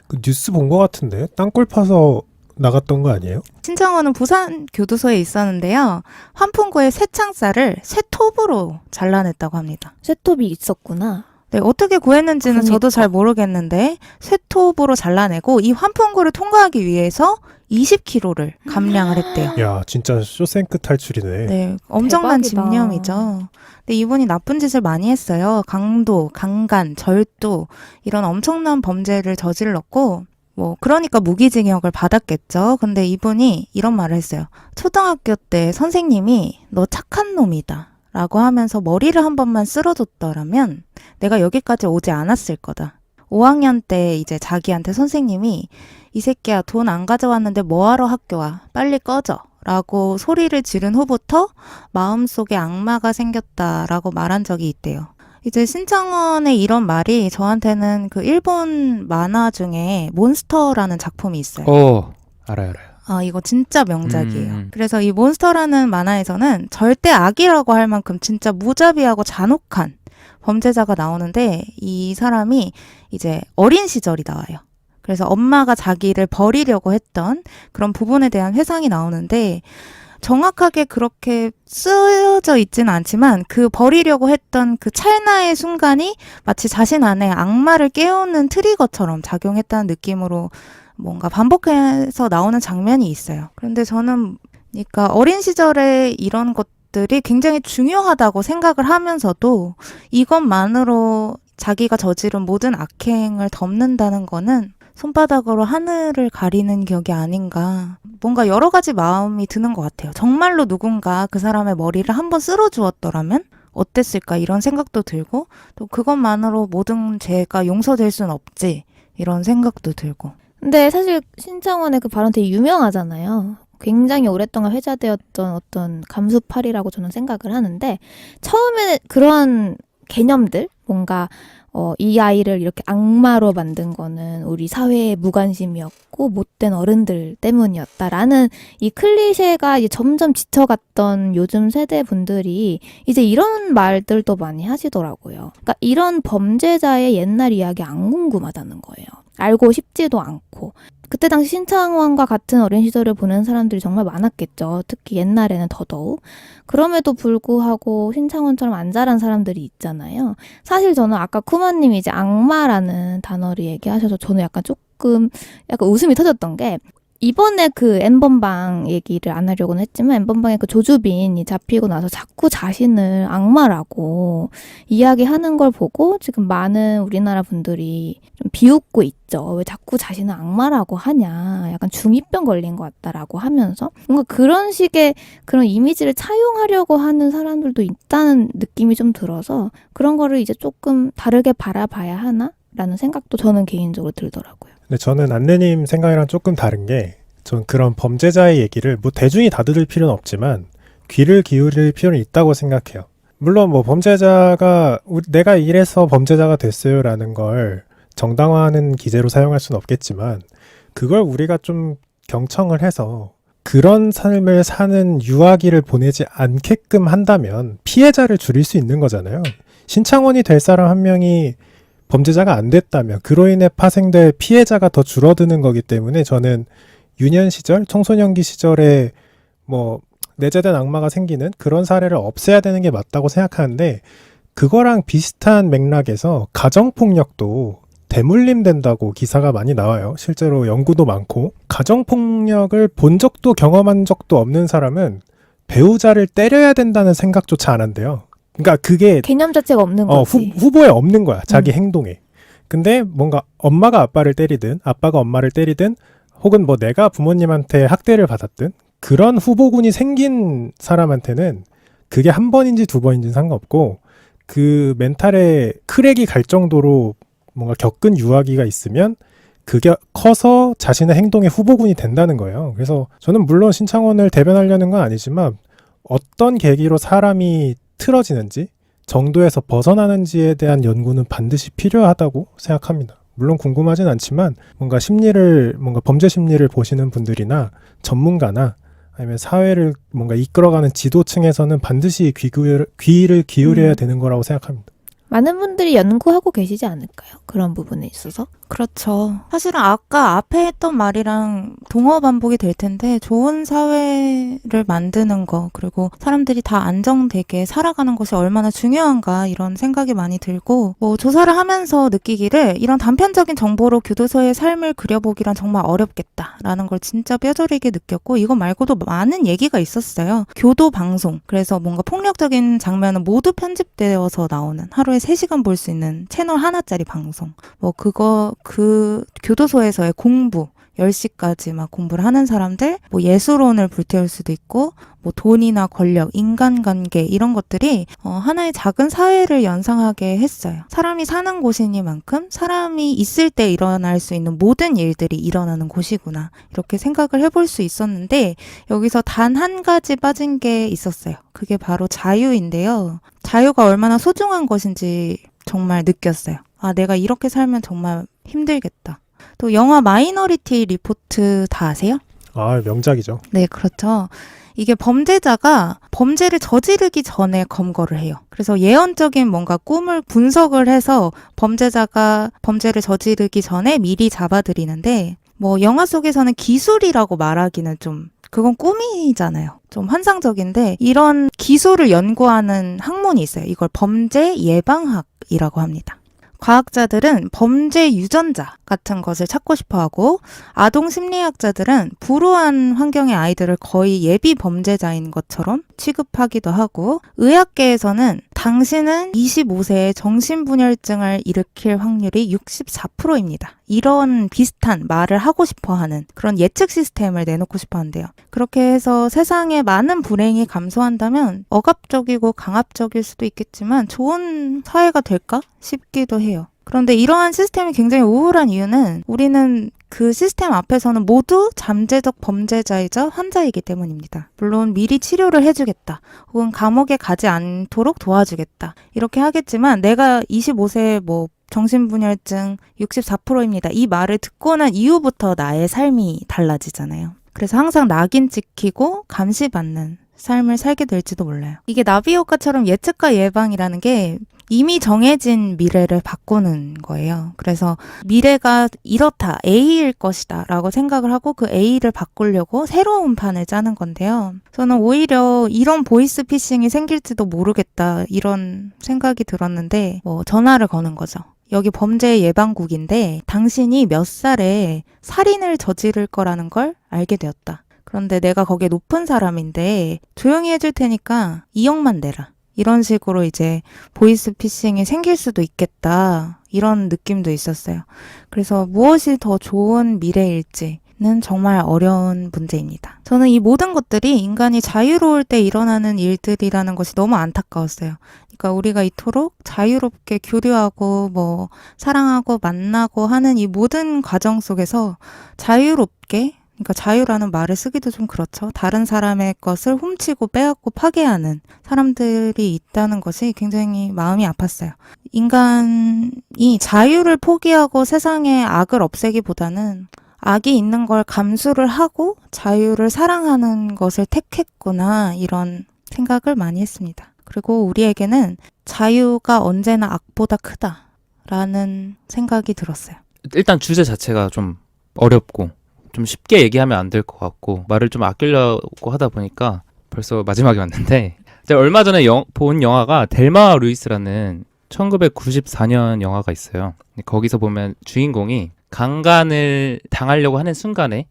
B: 그 뉴스 본 것 같은데 땅굴 파서 나갔던 거 아니에요?
A: 신창원은 부산 교도소에 있었는데요. 환풍구의 쇠창살을 쇠톱으로 잘라냈다고 합니다.
C: 쇠톱이 있었구나.
A: 네, 어떻게 구했는지는
C: 그러니까.
A: 저도 잘 모르겠는데 쇠톱으로 잘라내고 이 환풍구를 통과하기 위해서 20km를 감량을 했대요.
B: 야, 진짜 쇼생크 탈출이네.
A: 네, 엄청난
C: 대박이다.
A: 집념이죠. 근데 이분이 나쁜 짓을 많이 했어요. 강도, 강간, 절도 이런 엄청난 범죄를 저질렀고 뭐 그러니까 무기징역을 받았겠죠. 근데 이분이 이런 말을 했어요. 초등학교 때 선생님이 너 착한 놈이다 라고 하면서 머리를 한 번만 쓸어줬더라면 내가 여기까지 오지 않았을 거다. 5학년 때 이제 자기한테 선생님이 이 새끼야 돈 안 가져왔는데 뭐하러 학교 와? 빨리 꺼져. 라고 소리를 지른 후부터 마음속에 악마가 생겼다라고 말한 적이 있대요. 이제 신창원의 이런 말이 저한테는 그 일본 만화 중에 몬스터라는 작품이 있어요.
D: 알아요.
A: 아, 이거 진짜 명작이에요. 그래서 이 몬스터라는 만화에서는 절대 악이라고 할 만큼 진짜 무자비하고 잔혹한 범죄자가 나오는데 이 사람이 이제 어린 시절이 나와요. 그래서 엄마가 자기를 버리려고 했던 그런 부분에 대한 회상이 나오는데 정확하게 그렇게 쓰여져 있지는 않지만 그 버리려고 했던 그 찰나의 순간이 마치 자신 안에 악마를 깨우는 트리거처럼 작용했다는 느낌으로 뭔가 반복해서 나오는 장면이 있어요. 그런데 저는 그러니까 어린 시절에 이런 것들이 굉장히 중요하다고 생각을 하면서도 이것만으로 자기가 저지른 모든 악행을 덮는다는 거는 손바닥으로 하늘을 가리는 격이 아닌가. 뭔가 여러 가지 마음이 드는 것 같아요. 정말로 누군가 그 사람의 머리를 한번 쓸어 주었더라면 어땠을까 이런 생각도 들고 또 그것만으로 모든 죄가 용서될 순 없지 이런 생각도 들고.
C: 근데 사실 신창원의 그 발언 되게 유명하잖아요. 굉장히 오랫동안 회자되었던 어떤 감수팔이라고 저는 생각을 하는데 처음에 그런 개념들 뭔가 이 아이를 이렇게 악마로 만든 거는 우리 사회의 무관심이었고 못된 어른들 때문이었다라는 이 클리셰가 이제 점점 지쳐갔던 요즘 세대 분들이 이제 이런 말들도 많이 하시더라고요. 그러니까 이런 범죄자의 옛날 이야기 안 궁금하다는 거예요. 알고 싶지도 않고. 그때 당시 신창원과 같은 어린 시절을 보낸 사람들이 정말 많았겠죠. 특히 옛날에는 더더욱. 그럼에도 불구하고 신창원처럼 안 자란 사람들이 있잖아요. 사실 저는 아까 쿠마님이 이제 악마라는 단어를 얘기하셔서 저는 약간 웃음이 터졌던 게 이번에 그 N번방 얘기를 안 하려고는 했지만 N번방의 그 조주빈이 잡히고 나서 자꾸 자신을 악마라고 이야기하는 걸 보고 지금 많은 우리나라 분들이 좀 비웃고 있죠. 왜 자꾸 자신을 악마라고 하냐. 약간 중2병 걸린 것 같다라고 하면서 뭔가 그런 식의 그런 이미지를 차용하려고 하는 사람들도 있다는 느낌이 좀 들어서 그런 거를 이제 조금 다르게 바라봐야 하나? 라는 생각도 저는 개인적으로 들더라고요.
B: 근데 저는 안내님 생각이랑 조금 다른 게, 전 그런 범죄자의 얘기를 뭐 대중이 다 들을 필요는 없지만 귀를 기울일 필요는 있다고 생각해요. 물론 뭐 범죄자가 내가 이래서 범죄자가 됐어요라는 걸 정당화하는 기제로 사용할 수는 없겠지만 그걸 우리가 좀 경청을 해서 그런 삶을 사는 유아기를 보내지 않게끔 한다면 피해자를 줄일 수 있는 거잖아요. 신창원이 될 사람 한 명이 범죄자가 안 됐다면 그로 인해 파생될 피해자가 더 줄어드는 거기 때문에 저는 유년 시절, 청소년기 시절에 뭐 내재된 악마가 생기는 그런 사례를 없애야 되는 게 맞다고 생각하는데 그거랑 비슷한 맥락에서 가정폭력도 대물림된다고 기사가 많이 나와요. 실제로 연구도 많고 가정폭력을 본 적도 경험한 적도 없는 사람은 배우자를 때려야 된다는 생각조차 안 한대요. 그러니까 그게
C: 개념 자체가 없는 거지.
B: 후보에 없는 거야. 자기 행동에. 근데 뭔가 엄마가 아빠를 때리든 아빠가 엄마를 때리든 혹은 뭐 내가 부모님한테 학대를 받았든 그런 후보군이 생긴 사람한테는 그게 한 번인지 두 번인지는 상관없고 그 멘탈에 크랙이 갈 정도로 뭔가 겪은 유아기가 있으면 그게 커서 자신의 행동의 후보군이 된다는 거예요. 그래서 저는 물론 신창원을 대변하려는 건 아니지만 어떤 계기로 사람이 틀어지는지 정도에서 벗어나는지에 대한 연구는 반드시 필요하다고 생각합니다. 물론 궁금하진 않지만 뭔가 범죄 심리를 보시는 분들이나 전문가나 아니면 사회를 뭔가 이끌어가는 지도층에서는 반드시 귀를 기울여야 되는 거라고 생각합니다.
C: 많은 분들이 연구하고 계시지 않을까요? 그런 부분에 있어서.
A: 그렇죠. 사실은 아까 앞에 했던 말이랑 동어 반복이 될 텐데 좋은 사회를 만드는 거 그리고 사람들이 다 안정되게 살아가는 것이 얼마나 중요한가 이런 생각이 많이 들고 뭐 조사를 하면서 느끼기를 이런 단편적인 정보로 교도소의 삶을 그려보기란 정말 어렵겠다라는 걸 진짜 뼈저리게 느꼈고 이거 말고도 많은 얘기가 있었어요. 교도 방송. 그래서 뭔가 폭력적인 장면은 모두 편집되어서 나오는 하루에 3시간 볼 수 있는 채널 하나짜리 방송. 뭐 그 교도소에서의 공부 10시까지 막 공부를 하는 사람들, 뭐 예술혼을 불태울 수도 있고, 뭐 돈이나 권력, 인간관계 이런 것들이 하나의 작은 사회를 연상하게 했어요. 사람이 사는 곳이니만큼 사람이 있을 때 일어날 수 있는 모든 일들이 일어나는 곳이구나 이렇게 생각을 해볼 수 있었는데 여기서 단 한 가지 빠진 게 있었어요. 그게 바로 자유인데요. 자유가 얼마나 소중한 것인지 정말 느꼈어요. 아, 내가 이렇게 살면 정말 힘들겠다. 또 영화 마이너리티 리포트 다 아세요?
B: 아, 명작이죠.
A: 네, 그렇죠. 이게 범죄자가 범죄를 저지르기 전에 검거를 해요. 그래서 예언적인 뭔가 꿈을 분석을 해서 범죄자가 범죄를 저지르기 전에 미리 잡아들이는데 뭐 영화 속에서는 기술이라고 말하기는 좀 그건 꿈이잖아요. 좀 환상적인데 이런 기술을 연구하는 학문이 있어요. 이걸 범죄 예방학이라고 합니다. 과학자들은 범죄 유전자 같은 것을 찾고 싶어하고 아동 심리학자들은 불우한 환경의 아이들을 거의 예비 범죄자인 것처럼 취급하기도 하고 의학계에서는 당신은 25세에 정신분열증을 일으킬 확률이 64%입니다. 이런 비슷한 말을 하고 싶어하는 그런 예측 시스템을 내놓고 싶어한대요. 그렇게 해서 세상에 많은 불행이 감소한다면 억압적이고 강압적일 수도 있겠지만 좋은 사회가 될까 싶기도 해요. 그런데 이러한 시스템이 굉장히 우울한 이유는 우리는 그 시스템 앞에서는 모두 잠재적 범죄자이자 환자이기 때문입니다. 물론 미리 치료를 해주겠다, 혹은 감옥에 가지 않도록 도와주겠다 이렇게 하겠지만 내가 25세에 뭐 정신분열증 64%입니다. 이 말을 듣고 난 이후부터 나의 삶이 달라지잖아요. 그래서 항상 낙인 찍히고 감시받는 삶을 살게 될지도 몰라요. 이게 나비 효과처럼 예측과 예방이라는 게 이미 정해진 미래를 바꾸는 거예요. 그래서 미래가 이렇다, A일 것이다 라고 생각을 하고 그 A를 바꾸려고 새로운 판을 짜는 건데요. 저는 오히려 이런 보이스피싱이 생길지도 모르겠다 이런 생각이 들었는데 전화를 거는 거죠. 여기 범죄 예방국인데 당신이 몇 살에 살인을 저지를 거라는 걸 알게 되었다. 그런데 내가 거기에 높은 사람인데 조용히 해줄 테니까 2억만 내라. 이런 식으로 이제 보이스피싱이 생길 수도 있겠다. 이런 느낌도 있었어요. 그래서 무엇이 더 좋은 미래일지는 정말 어려운 문제입니다. 저는 이 모든 것들이 인간이 자유로울 때 일어나는 일들이라는 것이 너무 안타까웠어요. 그러니까 우리가 이토록 자유롭게 교류하고 사랑하고 만나고 하는 이 모든 과정 속에서 자유롭게, 그러니까 자유라는 말을 쓰기도 좀 그렇죠. 다른 사람의 것을 훔치고 빼앗고 파괴하는 사람들이 있다는 것이 굉장히 마음이 아팠어요. 인간이 자유를 포기하고 세상의 악을 없애기보다는 악이 있는 걸 감수를 하고 자유를 사랑하는 것을 택했구나 이런 생각을 많이 했습니다. 그리고 우리에게는 자유가 언제나 악보다 크다라는 생각이 들었어요.
D: 일단 주제 자체가 좀 어렵고 좀 쉽게 얘기하면 안 될 것 같고 말을 좀 아끼려고 하다 보니까 벌써 마지막에 왔는데 제가 얼마 전에 본 영화가 델마 루이스라는 1994년 영화가 있어요. 거기서 보면 주인공이 강간을 당하려고 하는 순간에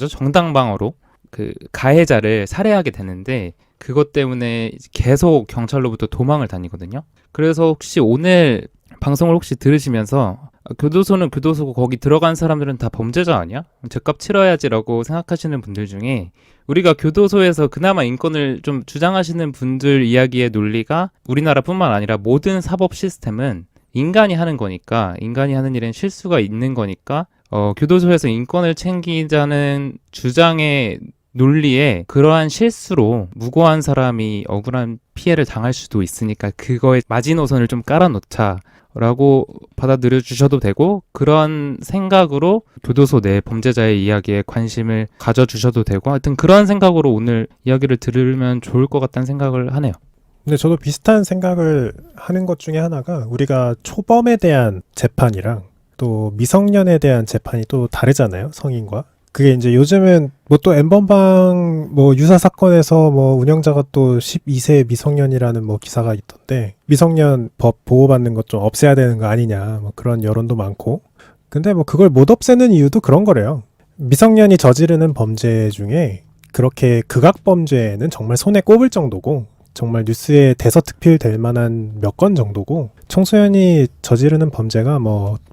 D: 정당방어로 그 가해자를 살해하게 되는데 그것 때문에 계속 경찰로부터 도망을 다니거든요. 그래서 혹시 오늘 방송을 혹시 들으시면서 교도소는 교도소고 거기 들어간 사람들은 다 범죄자 아니야? 죄값 치러야지라고 생각하시는 분들 중에 우리가 교도소에서 그나마 인권을 좀 주장하시는 분들 이야기의 논리가 우리나라뿐만 아니라 모든 사법 시스템은 인간이 하는 거니까, 인간이 하는 일엔 실수가 있는 거니까 교도소에서 인권을 챙기자는 주장의 논리에 그러한 실수로 무고한 사람이 억울한 피해를 당할 수도 있으니까 그거에 마지노선을 좀 깔아놓자 라고 받아들여 주셔도 되고, 그런 생각으로 교도소 내 범죄자의 이야기에 관심을 가져주셔도 되고, 하여튼 그런 생각으로 오늘 이야기를 들으면 좋을 것 같다는 생각을 하네요.
B: 근데 저도 비슷한 생각을 하는 것 중에 하나가 우리가 초범에 대한 재판이랑 또 미성년에 대한 재판이 또 다르잖아요, 성인과. 그게 이제 요즘은 또 N번방 유사 사건에서 운영자가 또 12세 미성년이라는 기사가 있던데 미성년 법 보호받는 것 좀 없애야 되는 거 아니냐 그런 여론도 많고. 근데 그걸 못 없애는 이유도 그런 거래요. 미성년이 저지르는 범죄 중에 그렇게 극악범죄는 정말 손에 꼽을 정도고 정말 뉴스에 대서특필될 만한 몇 건 정도고, 청소년이 저지르는 범죄가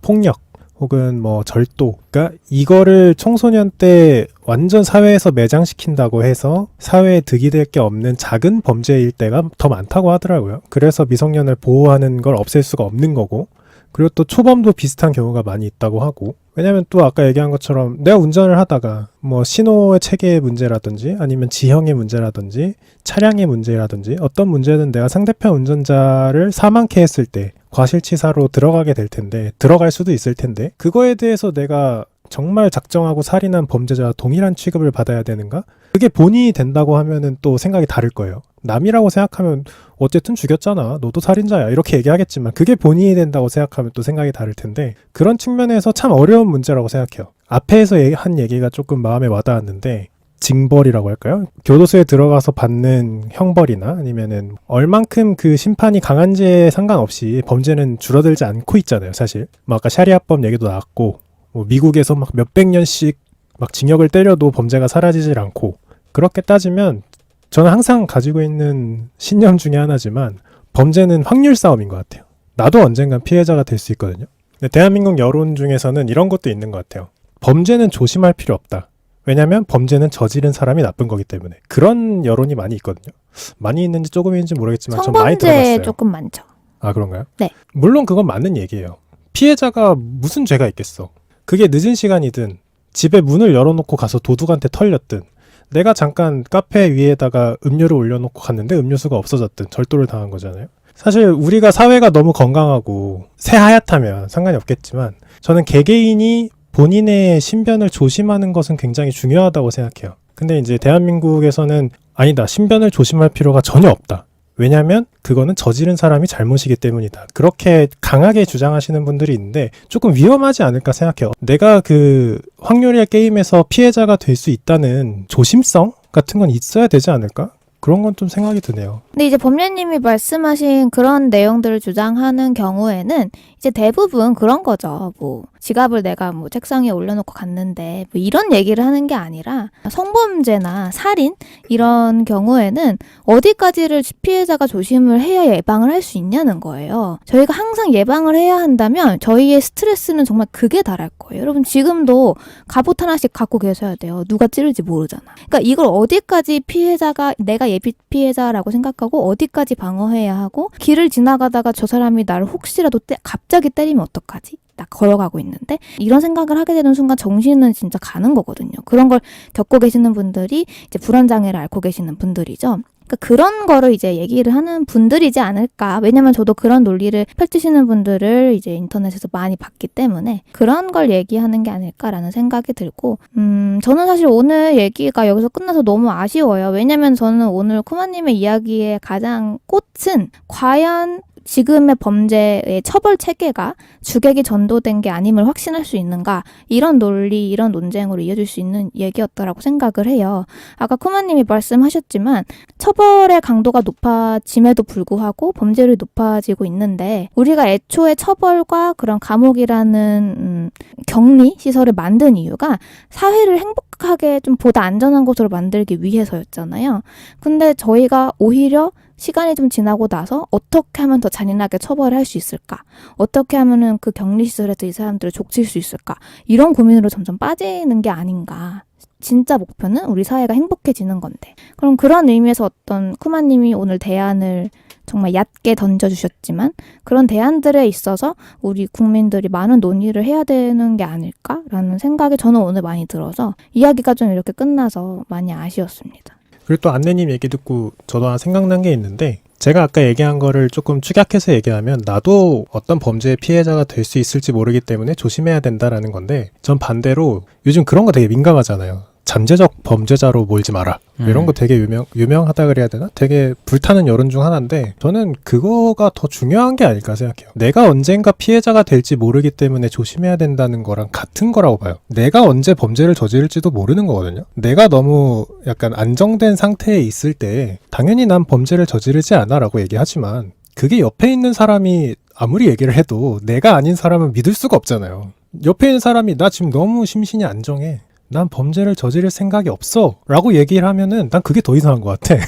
B: 폭력 혹은 절도, 그러니까 이거를 청소년 때 완전 사회에서 매장시킨다고 해서 사회에 득이 될 게 없는 작은 범죄일 때가 더 많다고 하더라고요. 그래서 미성년을 보호하는 걸 없앨 수가 없는 거고, 그리고 또 초범도 비슷한 경우가 많이 있다고 하고, 왜냐면 또 아까 얘기한 것처럼 내가 운전을 하다가 신호의 체계의 문제라든지 아니면 지형의 문제라든지 차량의 문제라든지 어떤 문제는 내가 상대편 운전자를 사망케 했을 때 과실치사로 들어가게 될 텐데, 들어갈 수도 있을 텐데, 그거에 대해서 내가 정말 작정하고 살인한 범죄자와 동일한 취급을 받아야 되는가? 그게 본인이 된다고 하면은 또 생각이 다를 거예요. 남이라고 생각하면 어쨌든 죽였잖아, 너도 살인자야, 이렇게 얘기하겠지만 그게 본인이 된다고 생각하면 또 생각이 다를 텐데, 그런 측면에서 참 어려운 문제라고 생각해요. 앞에서 한 얘기가 조금 마음에 와닿았는데, 징벌이라고 할까요? 교도소에 들어가서 받는 형벌이나 아니면은 얼만큼 그 심판이 강한지에 상관없이 범죄는 줄어들지 않고 있잖아요, 사실. 뭐 아까 샤리아법 얘기도 나왔고, 뭐 미국에서 막 몇백 년씩 막 징역을 때려도 범죄가 사라지질 않고, 그렇게 따지면 저는 항상 가지고 있는 신념 중에 하나지만 범죄는 확률 싸움인 것 같아요. 나도 언젠간 피해자가 될 수 있거든요. 근데 대한민국 여론 중에서는 이런 것도 있는 것 같아요. 범죄는 조심할 필요 없다. 왜냐하면 범죄는 저지른 사람이 나쁜 거기 때문에. 그런 여론이 많이 있거든요. 많이 있는지 조금 있는지 모르겠지만 전 많이
C: 성범죄
B: 들어봤어요.
C: 조금 많죠.
B: 아, 그런가요?
C: 네.
B: 물론 그건 맞는 얘기예요. 피해자가 무슨 죄가 있겠어. 그게 늦은 시간이든 집에 문을 열어놓고 가서 도둑한테 털렸든 내가 잠깐 카페 위에다가 음료를 올려놓고 갔는데 음료수가 없어졌든 절도를 당한 거잖아요. 사실 우리가 사회가 너무 건강하고 새하얗다면 상관이 없겠지만 저는 개개인이 본인의 신변을 조심하는 것은 굉장히 중요하다고 생각해요. 근데 이제 대한민국에서는 아니다. 신변을 조심할 필요가 전혀 없다. 왜냐하면 그거는 저지른 사람이 잘못이기 때문이다. 그렇게 강하게 주장하시는 분들이 있는데 조금 위험하지 않을까 생각해요. 내가 그 확률의 게임에서 피해자가 될 수 있다는 조심성 같은 건 있어야 되지 않을까? 그런 건 좀 생각이 드네요.
C: 근데 이제 법률님이 말씀하신 그런 내용들을 주장하는 경우에는 이제 대부분 그런 거죠. 뭐 지갑을 내가 뭐 책상에 올려놓고 갔는데 뭐 이런 얘기를 하는 게 아니라 성범죄나 살인 이런 경우에는 어디까지를 피해자가 조심을 해야 예방을 할 수 있냐는 거예요. 저희가 항상 예방을 해야 한다면 저희의 스트레스는 정말 극에 달할 거예요. 여러분 지금도 갑옷 하나씩 갖고 계셔야 돼요. 누가 찌를지 모르잖아. 그러니까 이걸 어디까지 피해자가 내가 예비 피해자라고 생각하고 어디까지 방어해야 하고 길을 지나가다가 저 사람이 나를 혹시라도 갑자기 때리면 어떡하지? 나 걸어가고 있는데 이런 생각을 하게 되는 순간 정신은 진짜 가는 거거든요. 그런 걸 겪고 계시는 분들이 이제 불안장애를 앓고 계시는 분들이죠. 그러니까 그런 거를 이제 얘기를 하는 분들이지 않을까. 왜냐면 저도 그런 논리를 펼치시는 분들을 이제 인터넷에서 많이 봤기 때문에 그런 걸 얘기하는 게 아닐까라는 생각이 들고, 저는 사실 오늘 얘기가 여기서 끝나서 너무 아쉬워요. 왜냐면 저는 오늘 쿠마님의 이야기의 가장 꽃은 과연 지금의 범죄의 처벌 체계가 주객이 전도된 게 아님을 확신할 수 있는가, 이런 논리, 이런 논쟁으로 이어질 수 있는 얘기였다라고 생각을 해요. 아까 쿠마님이 말씀하셨지만 처벌의 강도가 높아짐에도 불구하고 범죄율이 높아지고 있는데 우리가 애초에 처벌과 그런 감옥이라는 격리 시설을 만든 이유가 사회를 행복하게 좀 보다 안전한 곳으로 만들기 위해서였잖아요. 근데 저희가 오히려 시간이 좀 지나고 나서 어떻게 하면 더 잔인하게 처벌을 할 수 있을까? 어떻게 하면은 그 격리시설에서 이 사람들을 족칠 수 있을까? 이런 고민으로 점점 빠지는 게 아닌가. 진짜 목표는 우리 사회가 행복해지는 건데. 그럼 그런 의미에서 어떤 쿠마님이 오늘 대안을 정말 얕게 던져주셨지만 그런 대안들에 있어서 우리 국민들이 많은 논의를 해야 되는 게 아닐까라는 생각이 저는 오늘 많이 들어서 이야기가 좀 이렇게 끝나서 많이 아쉬웠습니다.
B: 그리고 또 안내님 얘기 듣고 저도 하나 생각난 게 있는데 제가 아까 얘기한 거를 조금 축약해서 얘기하면 나도 어떤 범죄의 피해자가 될 수 있을지 모르기 때문에 조심해야 된다라는 건데 전 반대로 요즘 그런 거 되게 민감하잖아요. 잠재적 범죄자로 몰지 마라. 이런 거 되게 유명하다 그래야 되나? 되게 불타는 여론 중 하나인데 저는 그거가 더 중요한 게 아닐까 생각해요. 내가 언젠가 피해자가 될지 모르기 때문에 조심해야 된다는 거랑 같은 거라고 봐요. 내가 언제 범죄를 저지를지도 모르는 거거든요. 내가 너무 약간 안정된 상태에 있을 때 당연히 난 범죄를 저지르지 않아 라고 얘기하지만 그게 옆에 있는 사람이 아무리 얘기를 해도 내가 아닌 사람은 믿을 수가 없잖아요. 옆에 있는 사람이 나 지금 너무 심신이 안정해. 난 범죄를 저지를 생각이 없어 라고 얘기를 하면은 난 그게 더 이상한 것 같아.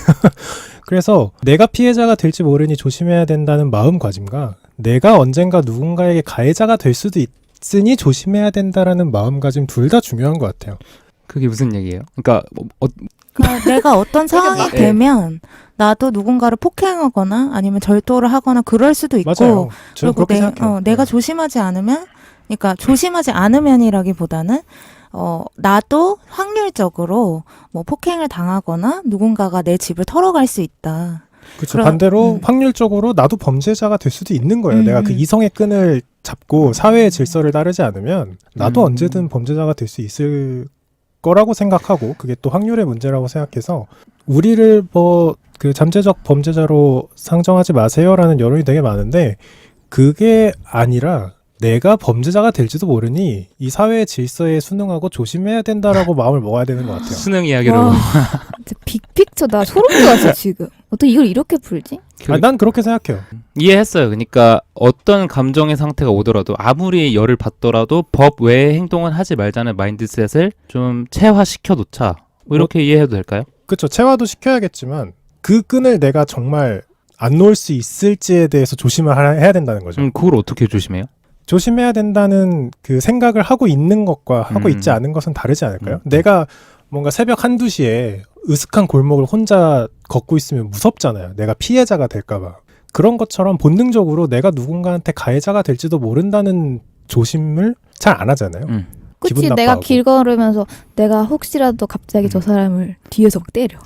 B: 그래서 내가 피해자가 될지 모르니 조심해야 된다는 마음가짐과 내가 언젠가 누군가에게 가해자가 될 수도 있으니 조심해야 된다라는 마음가짐 둘 다 중요한 것 같아요.
D: 그게 무슨 얘기예요? 그러니까
A: 그러니까 내가 어떤 상황이 되면 나도 누군가를 폭행하거나 아니면 절도를 하거나 그럴 수도 있고,
B: 맞아요. 저는
A: 그리고
B: 그렇게 생각해요.
A: 내가 조심하지 않으면, 그러니까 조심하지 않으면이라기보다는 나도 확률적으로 뭐 폭행을 당하거나 누군가가 내 집을 털어갈 수 있다.
B: 그렇죠. 반대로 확률적으로 나도 범죄자가 될 수도 있는 거예요. 내가 그 이성의 끈을 잡고 사회의 질서를 따르지 않으면 나도 언제든 범죄자가 될 수 있을 거라고 생각하고 그게 또 확률의 문제라고 생각해서 우리를 뭐 그 잠재적 범죄자로 상정하지 마세요라는 여론이 되게 많은데 그게 아니라 내가 범죄자가 될지도 모르니 이 사회의 질서에 순응하고 조심해야 된다라고 마음을 먹어야 되는 것 같아요.
D: 수능 이야기로.
C: 와, 진짜 빅픽처다. 소름 돋았어 지금. 어떻게 이걸 이렇게 풀지?
B: 아니, 난 그렇게 생각해요.
D: 이해했어요. 그러니까 어떤 감정의 상태가 오더라도 아무리 열을 받더라도 법 외의 행동은 하지 말자는 마인드셋을 좀 체화시켜 놓자. 뭐 이렇게 이해해도 될까요?
B: 그렇죠. 체화도 시켜야겠지만 그 끈을 내가 정말 안 놓을 수 있을지에 대해서 조심을 해야 된다는 거죠.
D: 그걸 어떻게 조심해요?
B: 조심해야 된다는 그 생각을 하고 있는 것과 하고 있지 않은 것은 다르지 않을까요? 내가 뭔가 새벽 1-2시에 으슥한 골목을 혼자 걷고 있으면 무섭잖아요. 내가 피해자가 될까봐. 그런 것처럼 본능적으로 내가 누군가한테 가해자가 될지도 모른다는 조심을 잘 안 하잖아요.
C: 그치,
B: 기분
C: 내가
B: 나빠하고.
C: 길 걸으면서 내가 혹시라도 갑자기 저 사람을 뒤에서 막 때려.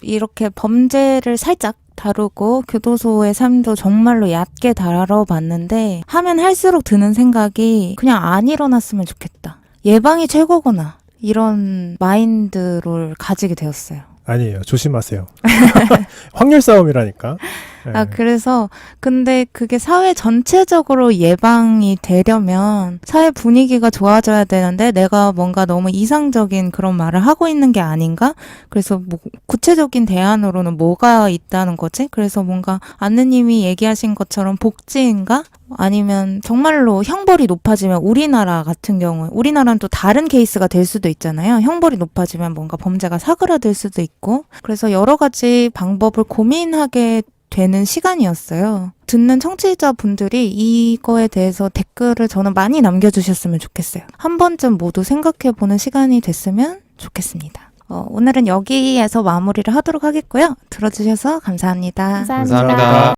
A: 이렇게 범죄를 살짝 다루고 교도소의 삶도 정말로 얕게 다뤄봤는데 하면 할수록 드는 생각이 그냥 안 일어났으면 좋겠다. 예방이 최고구나. 이런 마인드를 가지게 되었어요.
B: 아니에요. 조심하세요. 확률 싸움이라니까. 네.
A: 아, 그래서, 근데 그게 사회 전체적으로 예방이 되려면 사회 분위기가 좋아져야 되는데 내가 뭔가 너무 이상적인 그런 말을 하고 있는 게 아닌가? 그래서 뭐 구체적인 대안으로는 뭐가 있다는 거지? 그래서 뭔가 안느님이 얘기하신 것처럼 복지인가? 아니면 정말로 형벌이 높아지면 우리나라 같은 경우, 우리나라는 또 다른 케이스가 될 수도 있잖아요. 형벌이 높아지면 뭔가 범죄가 사그라들 수도 있고. 그래서 여러 가지 방법을 고민하게 되는 시간이었어요. 듣는 청취자분들이 이거에 대해서 댓글을 저는 많이 남겨주셨으면 좋겠어요. 한 번쯤 모두 생각해보는 시간이 됐으면 좋겠습니다. 오늘은 여기에서 마무리를 하도록 하겠고요. 들어주셔서 감사합니다.
C: 감사합니다.
D: 감사합니다.